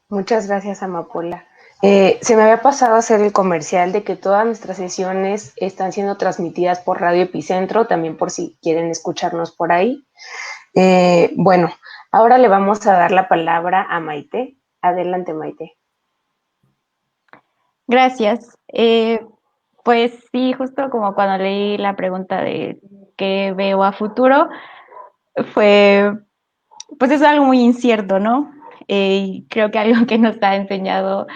Muchas gracias, Amapola. Se me había pasado a hacer el comercial de que todas nuestras sesiones están siendo transmitidas por Radio Epicentro, también por si quieren escucharnos por ahí. Bueno, ahora le vamos a dar la palabra a Maite. Adelante, Maite. Gracias. Pues sí, justo como cuando leí la pregunta de qué veo a futuro, pues es algo muy incierto, ¿no? Y creo que algo que nos ha enseñado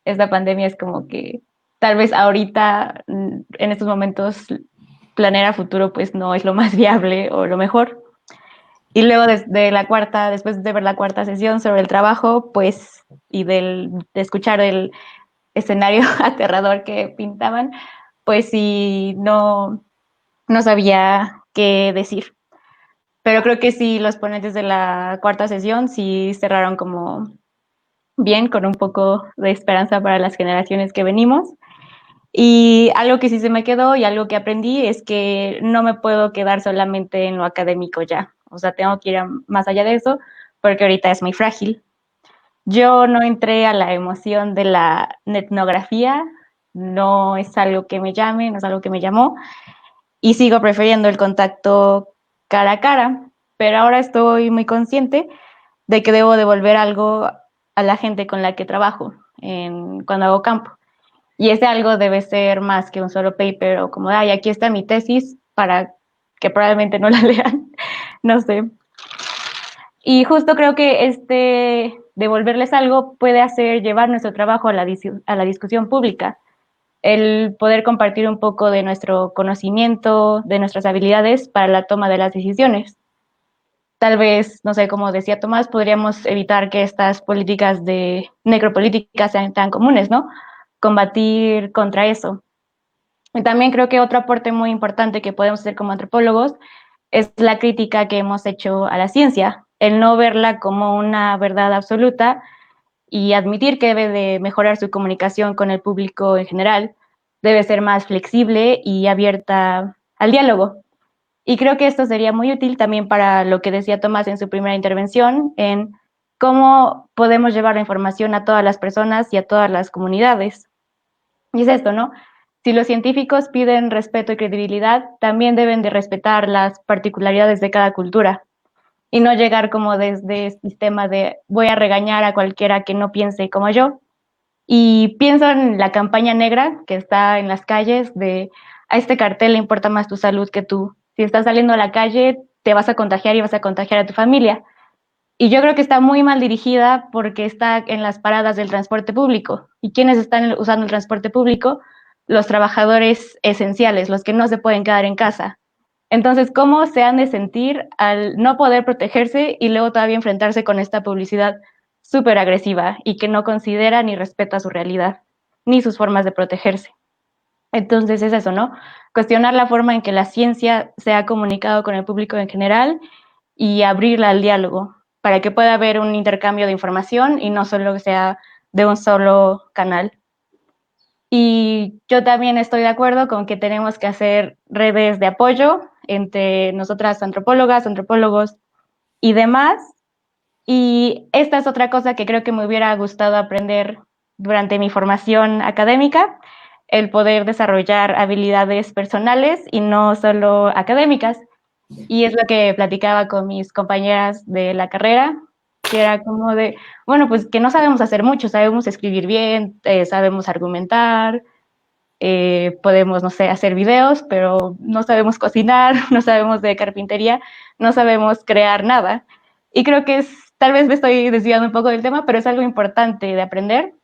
esta pandemia es como que tal vez ahorita, en estos momentos, planear a futuro pues no es lo más viable o lo mejor. Y luego después de ver la cuarta sesión sobre el trabajo, pues, y de escuchar el escenario aterrador que pintaban, pues sí, no sabía qué decir. Pero creo que sí, los ponentes de la cuarta sesión sí cerraron como bien, con un poco de esperanza para las generaciones que venimos. Y algo que sí se me quedó y algo que aprendí es que no me puedo quedar solamente en lo académico ya. O sea, tengo que ir más allá de eso porque ahorita es muy frágil. Yo no entré a la emoción de la etnografía, no es algo que me llame, no es algo que me llamó y sigo prefiriendo el contacto cara a cara, pero ahora estoy muy consciente de que debo devolver algo a la gente con la que trabajo cuando hago campo. Y ese algo debe ser más que un solo paper o como, ay, aquí está mi tesis para que probablemente no la lean, no sé. Y justo creo que devolverles algo puede hacer llevar nuestro trabajo a la discusión pública. El poder compartir un poco de nuestro conocimiento, de nuestras habilidades para la toma de las decisiones. Tal vez, no sé, como decía Tomás, podríamos evitar que estas políticas de necropolíticas sean tan comunes, ¿no? Combatir contra eso. Y también creo que otro aporte muy importante que podemos hacer como antropólogos es la crítica que hemos hecho a la ciencia, el no verla como una verdad absoluta y admitir que debe de mejorar su comunicación con el público en general, debe ser más flexible y abierta al diálogo. Y creo que esto sería muy útil también para lo que decía Tomás en su primera intervención, en cómo podemos llevar la información a todas las personas y a todas las comunidades. Y es esto, ¿no? Si los científicos piden respeto y credibilidad, también deben de respetar las particularidades de cada cultura y no llegar como desde este sistema de voy a regañar a cualquiera que no piense como yo. Y pienso en la campaña negra que está en las calles de a este cartel le importa más tu salud que tú. Si estás saliendo a la calle, te vas a contagiar y vas a contagiar a tu familia. Y yo creo que está muy mal dirigida porque está en las paradas del transporte público. ¿Y quiénes están usando el transporte público? Los trabajadores esenciales, los que no se pueden quedar en casa. Entonces, ¿cómo se han de sentir al no poder protegerse y luego todavía enfrentarse con esta publicidad súper agresiva y que no considera ni respeta su realidad, ni sus formas de protegerse? Entonces es eso, ¿no? Cuestionar la forma en que la ciencia se ha comunicado con el público en general y abrirla al diálogo para que pueda haber un intercambio de información y no solo que sea de un solo canal. Y yo también estoy de acuerdo con que tenemos que hacer redes de apoyo entre nosotras antropólogas, antropólogos y demás. Y esta es otra cosa que creo que me hubiera gustado aprender durante mi formación académica, el poder desarrollar habilidades personales y no solo académicas. Y es lo que platicaba con mis compañeras de la carrera, que era como de, bueno, pues que no sabemos hacer mucho, sabemos escribir bien, sabemos argumentar, podemos, no sé, hacer videos, pero no sabemos cocinar, no sabemos de carpintería, no sabemos crear nada. Y creo que tal vez me estoy desviando un poco del tema, pero es algo importante de aprender,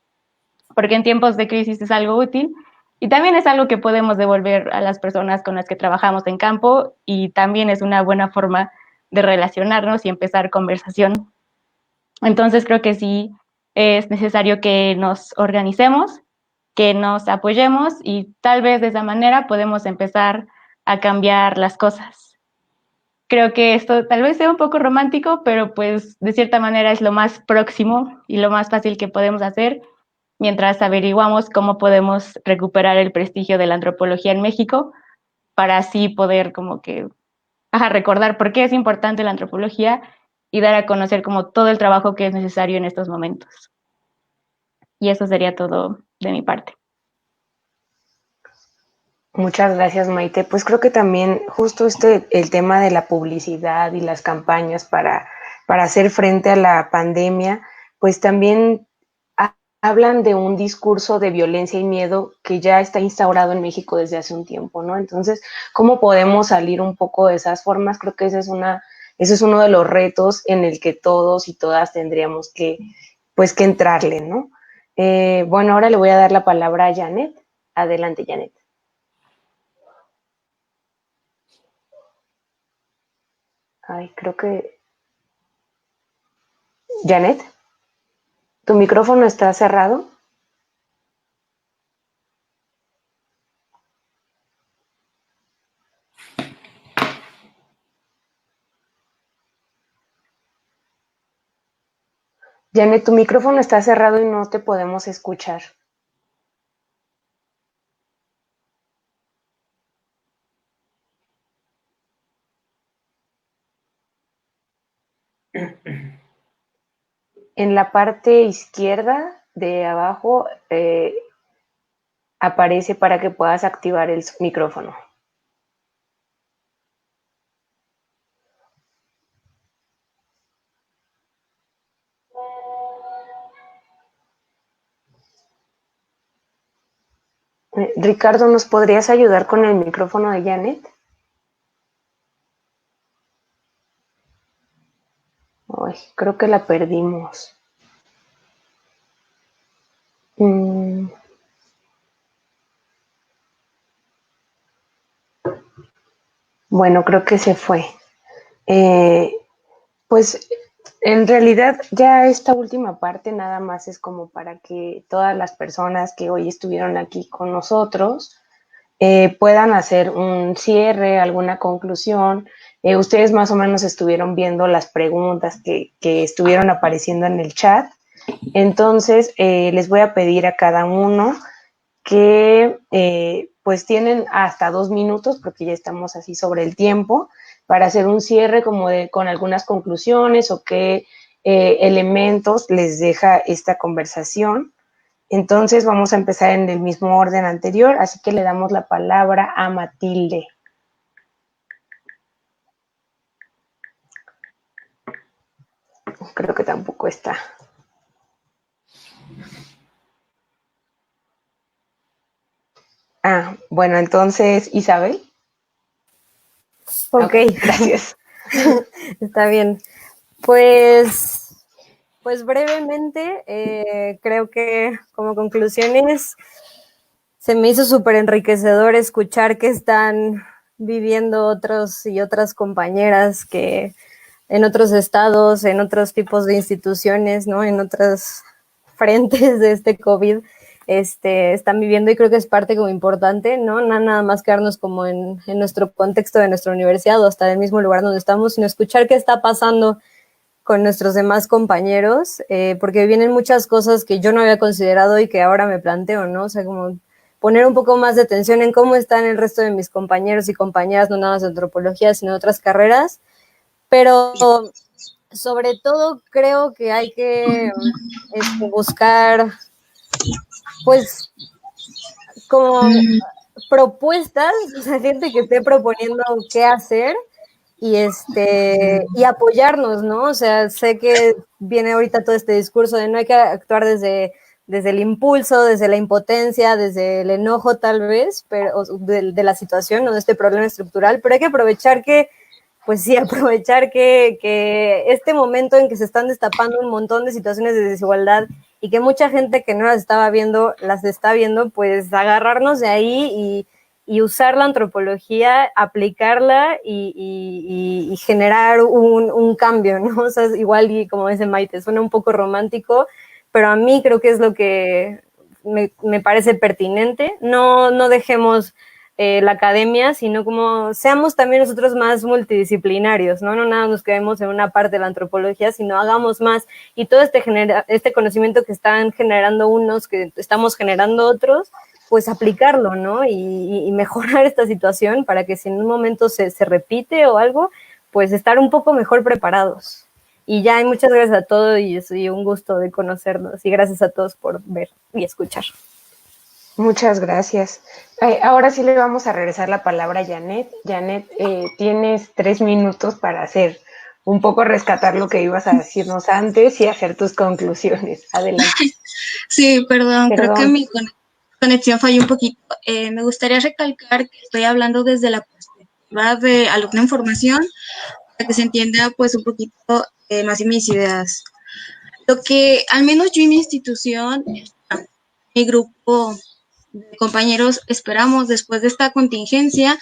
porque en tiempos de crisis es algo útil y también es algo que podemos devolver a las personas con las que trabajamos en campo y también es una buena forma de relacionarnos y empezar conversación. Entonces creo que sí es necesario que nos organicemos, que nos apoyemos y tal vez de esa manera podemos empezar a cambiar las cosas. Creo que esto tal vez sea un poco romántico, pero pues de cierta manera es lo más próximo y lo más fácil que podemos hacer mientras averiguamos cómo podemos recuperar el prestigio de la antropología en México para así poder como que recordar por qué es importante la antropología y dar a conocer como todo el trabajo que es necesario en estos momentos. Y eso sería todo de mi parte. Muchas gracias, Maite. Pues creo que también justo el tema de la publicidad y las campañas para hacer frente a la pandemia, pues también hablan de un discurso de violencia y miedo que ya está instaurado en México desde hace un tiempo, ¿no? Entonces, ¿cómo podemos salir un poco de esas formas? Creo que ese es uno de los retos en el que todos y todas tendríamos que entrarle, ¿no? Bueno, ahora le voy a dar la palabra a Janet. Adelante, Janet. Ay, creo que... Janet, ¿tu micrófono está cerrado? Janet, tu micrófono está cerrado y no te podemos escuchar. En la parte izquierda de abajo aparece para que puedas activar el micrófono. Ricardo, ¿nos podrías ayudar con el micrófono de Janet? Ay, creo que la perdimos. Mm, bueno, creo que se fue. Pues en realidad ya esta última parte nada más es como para que todas las personas que hoy estuvieron aquí con nosotros puedan hacer un cierre, alguna conclusión. Ustedes más o menos estuvieron viendo las preguntas que estuvieron apareciendo en el chat. Entonces, les voy a pedir a cada uno que pues tienen hasta 2 minutos, porque ya estamos así sobre el tiempo, para hacer un cierre como con algunas conclusiones o qué elementos les deja esta conversación. Entonces vamos a empezar en el mismo orden anterior, así que le damos la palabra a Matilde. Creo que tampoco está. Bueno, entonces, Isabel. Ok, gracias. Está bien. Pues brevemente, creo que como conclusiones se me hizo súper enriquecedor escuchar que están viviendo otros y otras compañeras que en otros estados, en otros tipos de instituciones, ¿no? En otras frentes de este COVID, están viviendo, y creo que es parte como importante, ¿no? Nada más quedarnos como en nuestro contexto de nuestra universidad o hasta en el mismo lugar donde estamos, sino escuchar qué está pasando con nuestros demás compañeros, porque vienen muchas cosas que yo no había considerado y que ahora me planteo, ¿no? O sea, como poner un poco más de atención en cómo están el resto de mis compañeros y compañeras, no nada más de antropología, sino de otras carreras, pero sobre todo creo que hay que buscar, pues, como propuestas, o sea, gente que esté proponiendo qué hacer y apoyarnos, ¿no? O sea, sé que viene ahorita todo este discurso de no hay que actuar desde el impulso, desde la impotencia, desde el enojo tal vez, pero de la situación, ¿no? De este problema estructural, pero hay que aprovechar que este momento en que se están destapando un montón de situaciones de desigualdad y que mucha gente que no las estaba viendo, las está viendo, pues agarrarnos de ahí y usar la antropología, aplicarla y generar un cambio, ¿no? O sea, igual, y como dice Maite, suena un poco romántico, pero a mí creo que es lo que me parece pertinente. No dejemos la academia, sino como seamos también nosotros más multidisciplinarios, ¿no? No nada nos quedemos en una parte de la antropología, sino hagamos más, y todo este conocimiento que están generando unos, que estamos generando otros, pues aplicarlo, ¿no? Y mejorar esta situación para que si en un momento se repite o algo, pues estar un poco mejor preparados. Y ya, muchas gracias a todos y un gusto de conocernos, y gracias a todos por ver y escuchar. Muchas gracias. Ahora sí le vamos a regresar la palabra a Janet. Janet, tienes 3 minutos para hacer un poco, rescatar lo que ibas a decirnos antes y hacer tus conclusiones. Adelante. Sí, perdón. Creo que mi conexión falló un poquito. Me gustaría recalcar que estoy hablando desde la perspectiva de alumna en formación, para que se entienda pues un poquito más en mis ideas. Lo que al menos yo y mi institución, mi grupo de compañeros, esperamos después de esta contingencia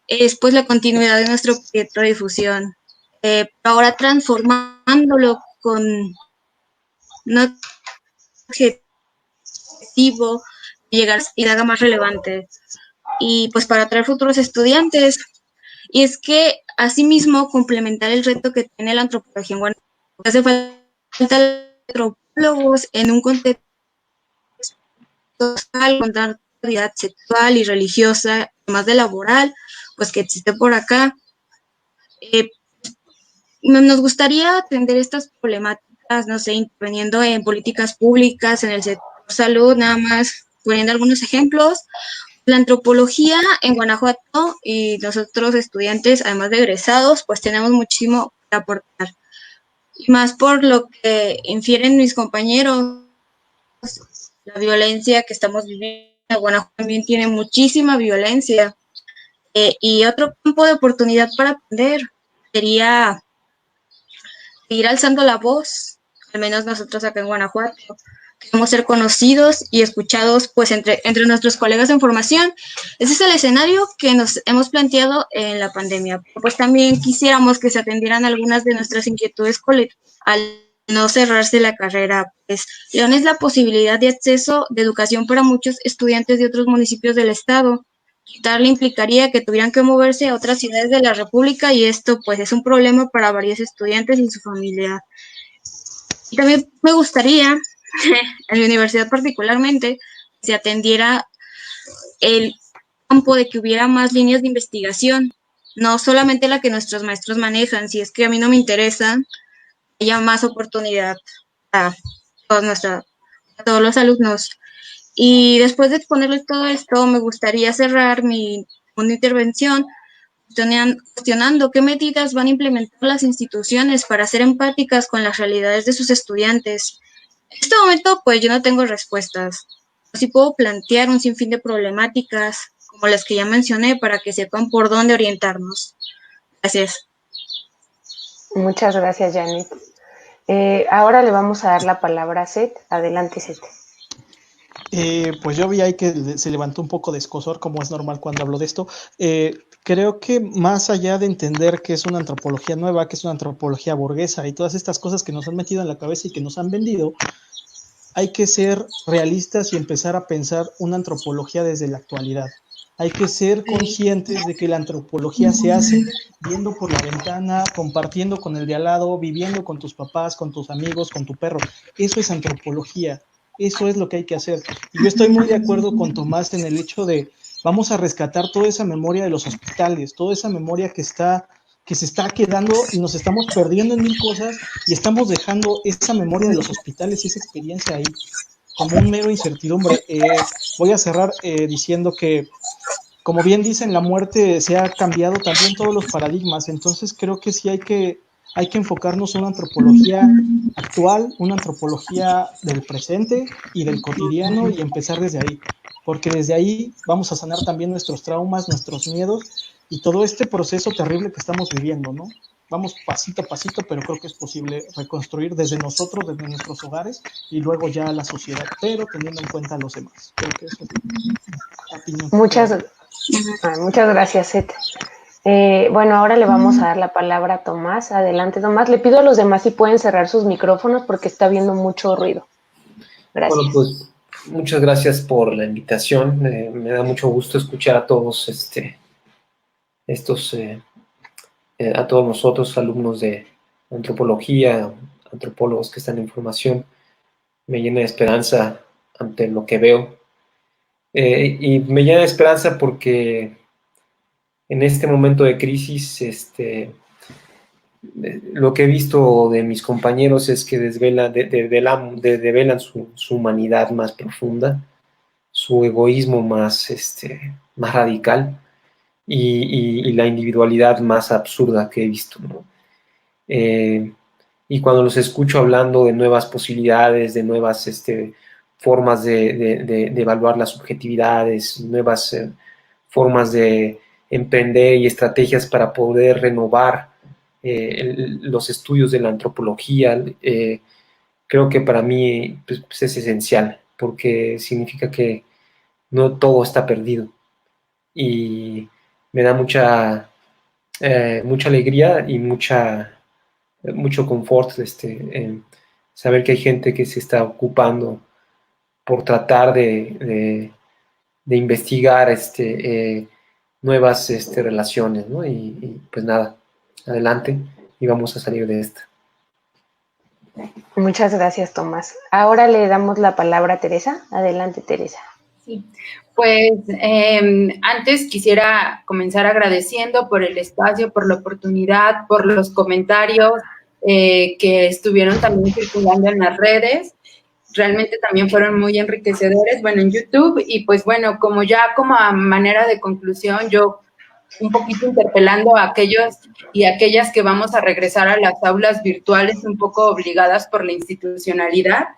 es pues la continuidad de nuestro proyecto de difusión, ahora transformándolo con un objetivo de llegar y haga más relevante, y pues para atraer futuros estudiantes. Y es que asimismo complementar el reto que tiene la antropología en Guanajuato. Hace falta antropólogos en un contexto social, con tanta actividad sexual y religiosa, además de laboral, pues que existe por acá. Nos gustaría atender estas problemáticas, no sé, interviniendo en políticas públicas, en el sector salud, nada más poniendo algunos ejemplos. La antropología en Guanajuato, y nosotros estudiantes, además de egresados, pues tenemos muchísimo que aportar. Y más por lo que infieren mis compañeros, la violencia que estamos viviendo. Guanajuato también tiene muchísima violencia. Y otro campo de oportunidad para aprender sería seguir alzando la voz, al menos nosotros acá en Guanajuato, queremos ser conocidos y escuchados pues entre nuestros colegas en formación. Ese es el escenario que nos hemos planteado en la pandemia. Pues también quisiéramos que se atendieran algunas de nuestras inquietudes al no cerrarse la carrera. Pues León es la posibilidad de acceso de educación para muchos estudiantes de otros municipios del estado. Quitarle implicaría que tuvieran que moverse a otras ciudades de la República y esto pues es un problema para varios estudiantes y su familia. Y también me gustaría, en mi universidad particularmente, se atendiera el campo de que hubiera más líneas de investigación, no solamente la que nuestros maestros manejan. Si es que a mí no me interesa, haya más oportunidad a todos los alumnos. Y después de exponerles todo esto, me gustaría cerrar mi intervención cuestionando qué medidas van a implementar las instituciones para ser empáticas con las realidades de sus estudiantes. En este momento, pues yo no tengo respuestas. Sí puedo plantear un sinfín de problemáticas, como las que ya mencioné, para que sepan por dónde orientarnos. Gracias. Muchas gracias, Janet. Ahora le vamos a dar la palabra a Seth. Adelante, Seth. Pues yo vi ahí que se levantó un poco de escozor, como es normal cuando hablo de esto. Creo que más allá de entender que es una antropología nueva, que es una antropología burguesa y todas estas cosas que nos han metido en la cabeza y que nos han vendido, hay que ser realistas y empezar a pensar una antropología desde la actualidad. Hay que ser conscientes de que la antropología se hace viendo por la ventana, compartiendo con el de al lado, viviendo con tus papás, con tus amigos, con tu perro. Eso es antropología. Eso es lo que hay que hacer. Y yo estoy muy de acuerdo con Tomás en el hecho de vamos a rescatar toda esa memoria de los hospitales, toda esa memoria que se está quedando y nos estamos perdiendo en mil cosas y estamos dejando esa memoria de los hospitales y esa experiencia ahí como un mero incertidumbre. Voy a cerrar diciendo que, como bien dicen, la muerte se ha cambiado también todos los paradigmas, entonces creo que sí hay que enfocarnos en una antropología actual, una antropología del presente y del cotidiano y empezar desde ahí, porque desde ahí vamos a sanar también nuestros traumas, nuestros miedos y todo este proceso terrible que estamos viviendo, ¿no? Vamos pasito a pasito, pero creo que es posible reconstruir desde nosotros, desde nuestros hogares y luego ya a la sociedad, pero teniendo en cuenta a los demás. Creo que eso es mi opinión. Muchas gracias, Seth. Bueno, ahora le vamos a dar la palabra a Tomás. Adelante, Tomás. Le pido a los demás si pueden cerrar sus micrófonos porque está habiendo mucho ruido. Gracias. Bueno, pues muchas gracias por la invitación. Me da mucho gusto escuchar a todos a todos nosotros, alumnos de antropología, antropólogos que están en formación. Me llena de esperanza ante lo que veo. Y me llena de esperanza porque en este momento de crisis, lo que he visto de mis compañeros es que develan su humanidad más profunda, su egoísmo más radical y la individualidad más absurda que he visto, ¿no? Y cuando los escucho hablando de nuevas posibilidades, de nuevas formas de evaluar las subjetividades, nuevas formas de emprender y estrategias para poder renovar los estudios de la antropología, creo que para mí pues, es esencial, porque significa que no todo está perdido. Y me da mucha alegría y mucho confort saber que hay gente que se está ocupando por tratar de investigar nuevas relaciones, ¿no? Y pues nada, adelante y vamos a salir de esta. Muchas gracias, Tomás. Ahora le damos la palabra a Teresa. Adelante, Teresa. Sí, pues antes quisiera comenzar agradeciendo por el espacio, por la oportunidad, por los comentarios que estuvieron también circulando en las redes. Realmente también fueron muy enriquecedores, bueno, en YouTube, y pues bueno, como a manera de conclusión, yo un poquito interpelando a aquellos y aquellas que vamos a regresar a las aulas virtuales un poco obligadas por la institucionalidad,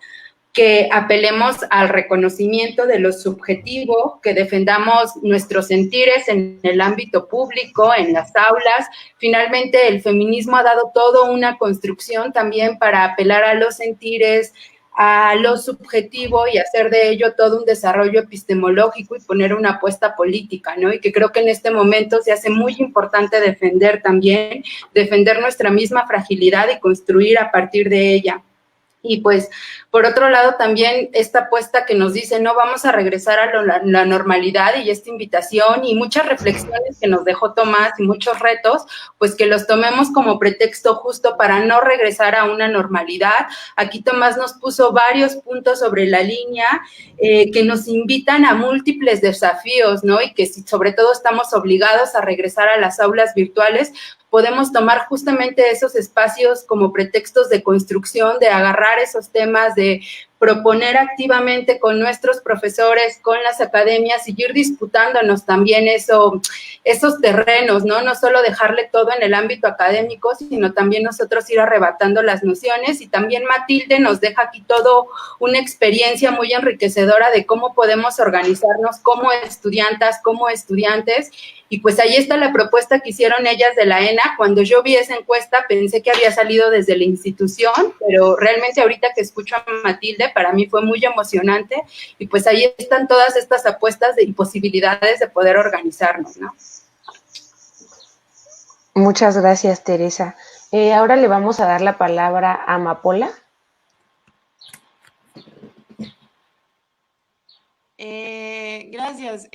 que apelemos al reconocimiento de lo subjetivo, que defendamos nuestros sentires en el ámbito público, en las aulas. Finalmente, el feminismo ha dado toda una construcción también para apelar a los sentires, a lo subjetivo y hacer de ello todo un desarrollo epistemológico y poner una apuesta política, ¿no? Y que creo que en este momento se hace muy importante defender nuestra misma fragilidad y construir a partir de ella. Y pues, por otro lado, también esta apuesta que nos dice, no, vamos a regresar a la normalidad, y esta invitación y muchas reflexiones que nos dejó Tomás y muchos retos, pues que los tomemos como pretexto justo para no regresar a una normalidad. Aquí Tomás nos puso varios puntos sobre la línea que nos invitan a múltiples desafíos, ¿no? Y que si sobre todo estamos obligados a regresar a las aulas virtuales, podemos tomar justamente esos espacios como pretextos de construcción, de agarrar esos temas, de proponer activamente con nuestros profesores, con las academias, y ir disputándonos también esos terrenos, ¿no? No solo dejarle todo en el ámbito académico, sino también nosotros ir arrebatando las nociones. Y también Matilde nos deja aquí todo una experiencia muy enriquecedora de cómo podemos organizarnos como estudiantas, como estudiantes. Y pues ahí está la propuesta que hicieron ellas de la ENA. Cuando yo vi esa encuesta pensé que había salido desde la institución, pero realmente ahorita que escucho a Matilde, para mí fue muy emocionante. Y pues ahí están todas estas apuestas y posibilidades de poder organizarnos, ¿no? Muchas gracias, Teresa. Ahora le vamos a dar la palabra a Amapola. Gracias.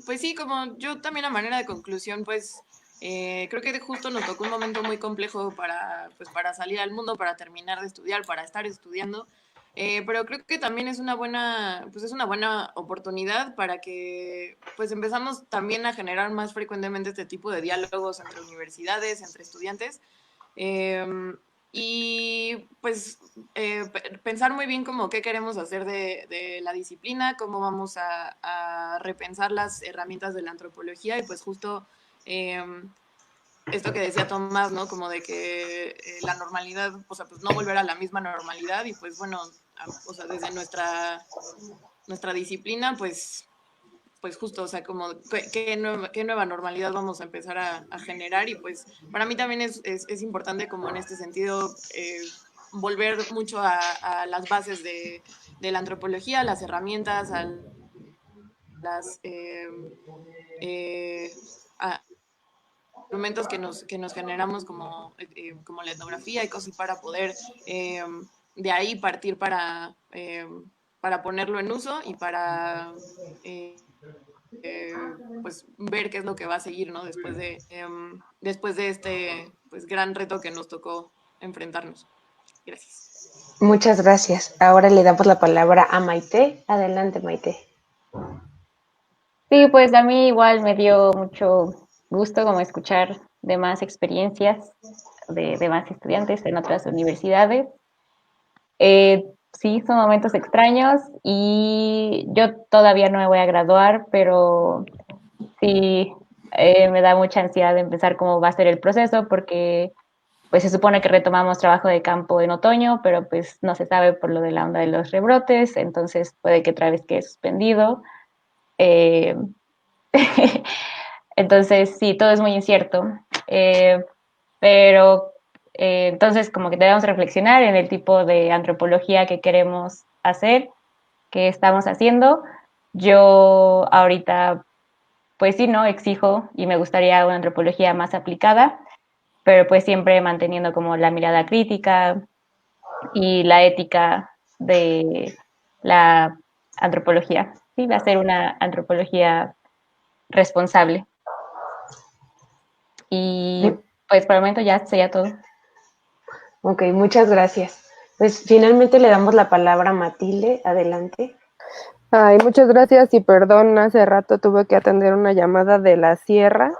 Pues sí, como yo también a manera de conclusión, pues creo que justo nos tocó un momento muy complejo para salir al mundo, para terminar de estudiar, para estar estudiando. Pero creo que también es una buena oportunidad para que pues empezamos también a generar más frecuentemente este tipo de diálogos entre universidades, entre estudiantes. Y pues pensar muy bien como qué queremos hacer de la disciplina, cómo vamos a repensar las herramientas de la antropología. Y pues justo esto que decía Tomás, ¿no? Como de que la normalidad, o sea, pues no volver a la misma normalidad. Y pues bueno, o sea, desde nuestra disciplina, pues justo, o sea, como qué nueva normalidad vamos a empezar a generar. Y pues para mí también es importante como en este sentido volver mucho a las bases de la antropología, a las herramientas, a las instrumentos que nos generamos como la etnografía y cosas, para poder de ahí partir para ponerlo en uso y para pues ver qué es lo que va a seguir, ¿no? Después de este pues gran reto que nos tocó enfrentarnos. Gracias. Muchas gracias. Ahora le damos la palabra a Maite. Adelante, Maite. Sí, pues a mí igual me dio mucho gusto como escuchar de más experiencias de más estudiantes en otras universidades. Sí, son momentos extraños y yo todavía no me voy a graduar, pero sí me da mucha ansiedad de empezar cómo va a ser el proceso, porque pues se supone que retomamos trabajo de campo en otoño, pero pues no se sabe por lo de la onda de los rebrotes, entonces puede que otra vez quede suspendido. Entonces sí, todo es muy incierto, pero entonces como que debemos reflexionar en el tipo de antropología que queremos hacer, que estamos haciendo. Yo ahorita pues sí, no exijo y me gustaría una antropología más aplicada, pero pues siempre manteniendo como la mirada crítica y la ética de la antropología. Sí, va a ser una antropología responsable. Y pues por el momento ya sería todo. Ok, muchas gracias. Pues finalmente le damos la palabra a Matilde. Adelante. Ay, muchas gracias y perdón, hace rato tuve que atender una llamada de la sierra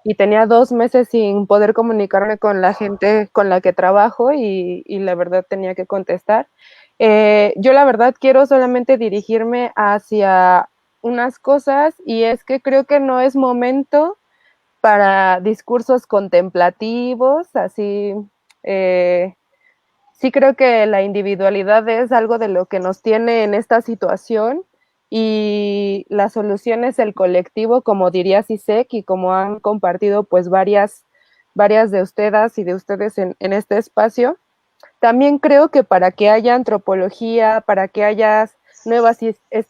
y tenía 2 meses sin poder comunicarme con la gente con la que trabajo y la verdad tenía que contestar. Yo la verdad quiero solamente dirigirme hacia unas cosas, y es que creo que no es momento para discursos contemplativos, así. Sí creo que la individualidad es algo de lo que nos tiene en esta situación, y la solución es el colectivo, como diría Sisek, y como han compartido pues varias de ustedes y de ustedes en este espacio. también creo que para que haya antropología, para que haya nuevas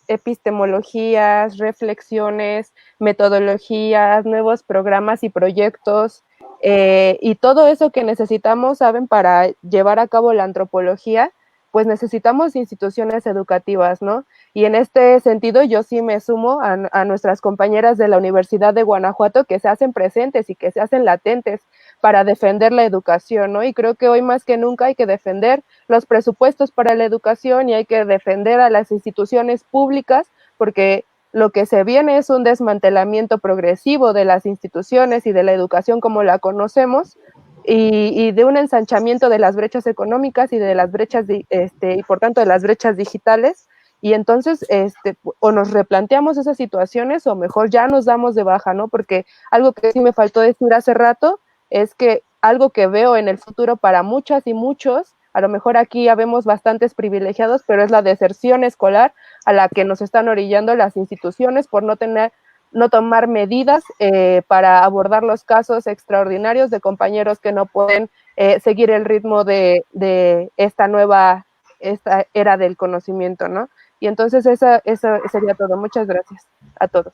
epistemologías, reflexiones, metodologías, nuevos programas y proyectos, y todo eso que necesitamos, ¿saben? Para llevar a cabo la antropología, pues necesitamos instituciones educativas, ¿no? Y en este sentido yo sí me sumo a nuestras compañeras de la Universidad de Guanajuato que se hacen presentes y que se hacen latentes para defender la educación, ¿no? Y creo que hoy más que nunca hay que defender los presupuestos para la educación y hay que defender a las instituciones públicas, porque lo que se viene es un desmantelamiento progresivo de las instituciones y de la educación como la conocemos, y de un ensanchamiento de las brechas económicas y de las brechas, y por tanto de las brechas digitales, y entonces o nos replanteamos esas situaciones o mejor ya nos damos de baja, ¿no? Porque algo que sí me faltó decir hace rato es que algo que veo en el futuro para muchas y muchos, a lo mejor aquí ya vemos bastantes privilegiados, pero es la deserción escolar a la que nos están orillando las instituciones por no tomar medidas para abordar los casos extraordinarios de compañeros que no pueden seguir el ritmo de esta era del conocimiento, ¿no? Y entonces eso sería todo. Muchas gracias a todos.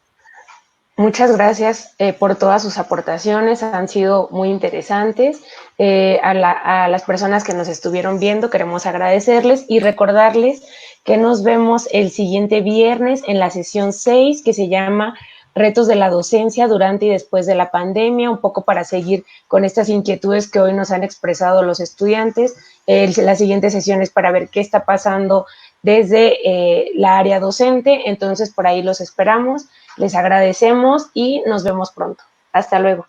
Muchas gracias por todas sus aportaciones, han sido muy interesantes. A las personas que nos estuvieron viendo queremos agradecerles y recordarles que nos vemos el siguiente viernes en la sesión 6, que se llama Retos de la docencia durante y después de la pandemia, un poco para seguir con estas inquietudes que hoy nos han expresado los estudiantes. La siguiente sesión es para ver qué está pasando desde la área docente, entonces por ahí los esperamos. Les agradecemos y nos vemos pronto. Hasta luego.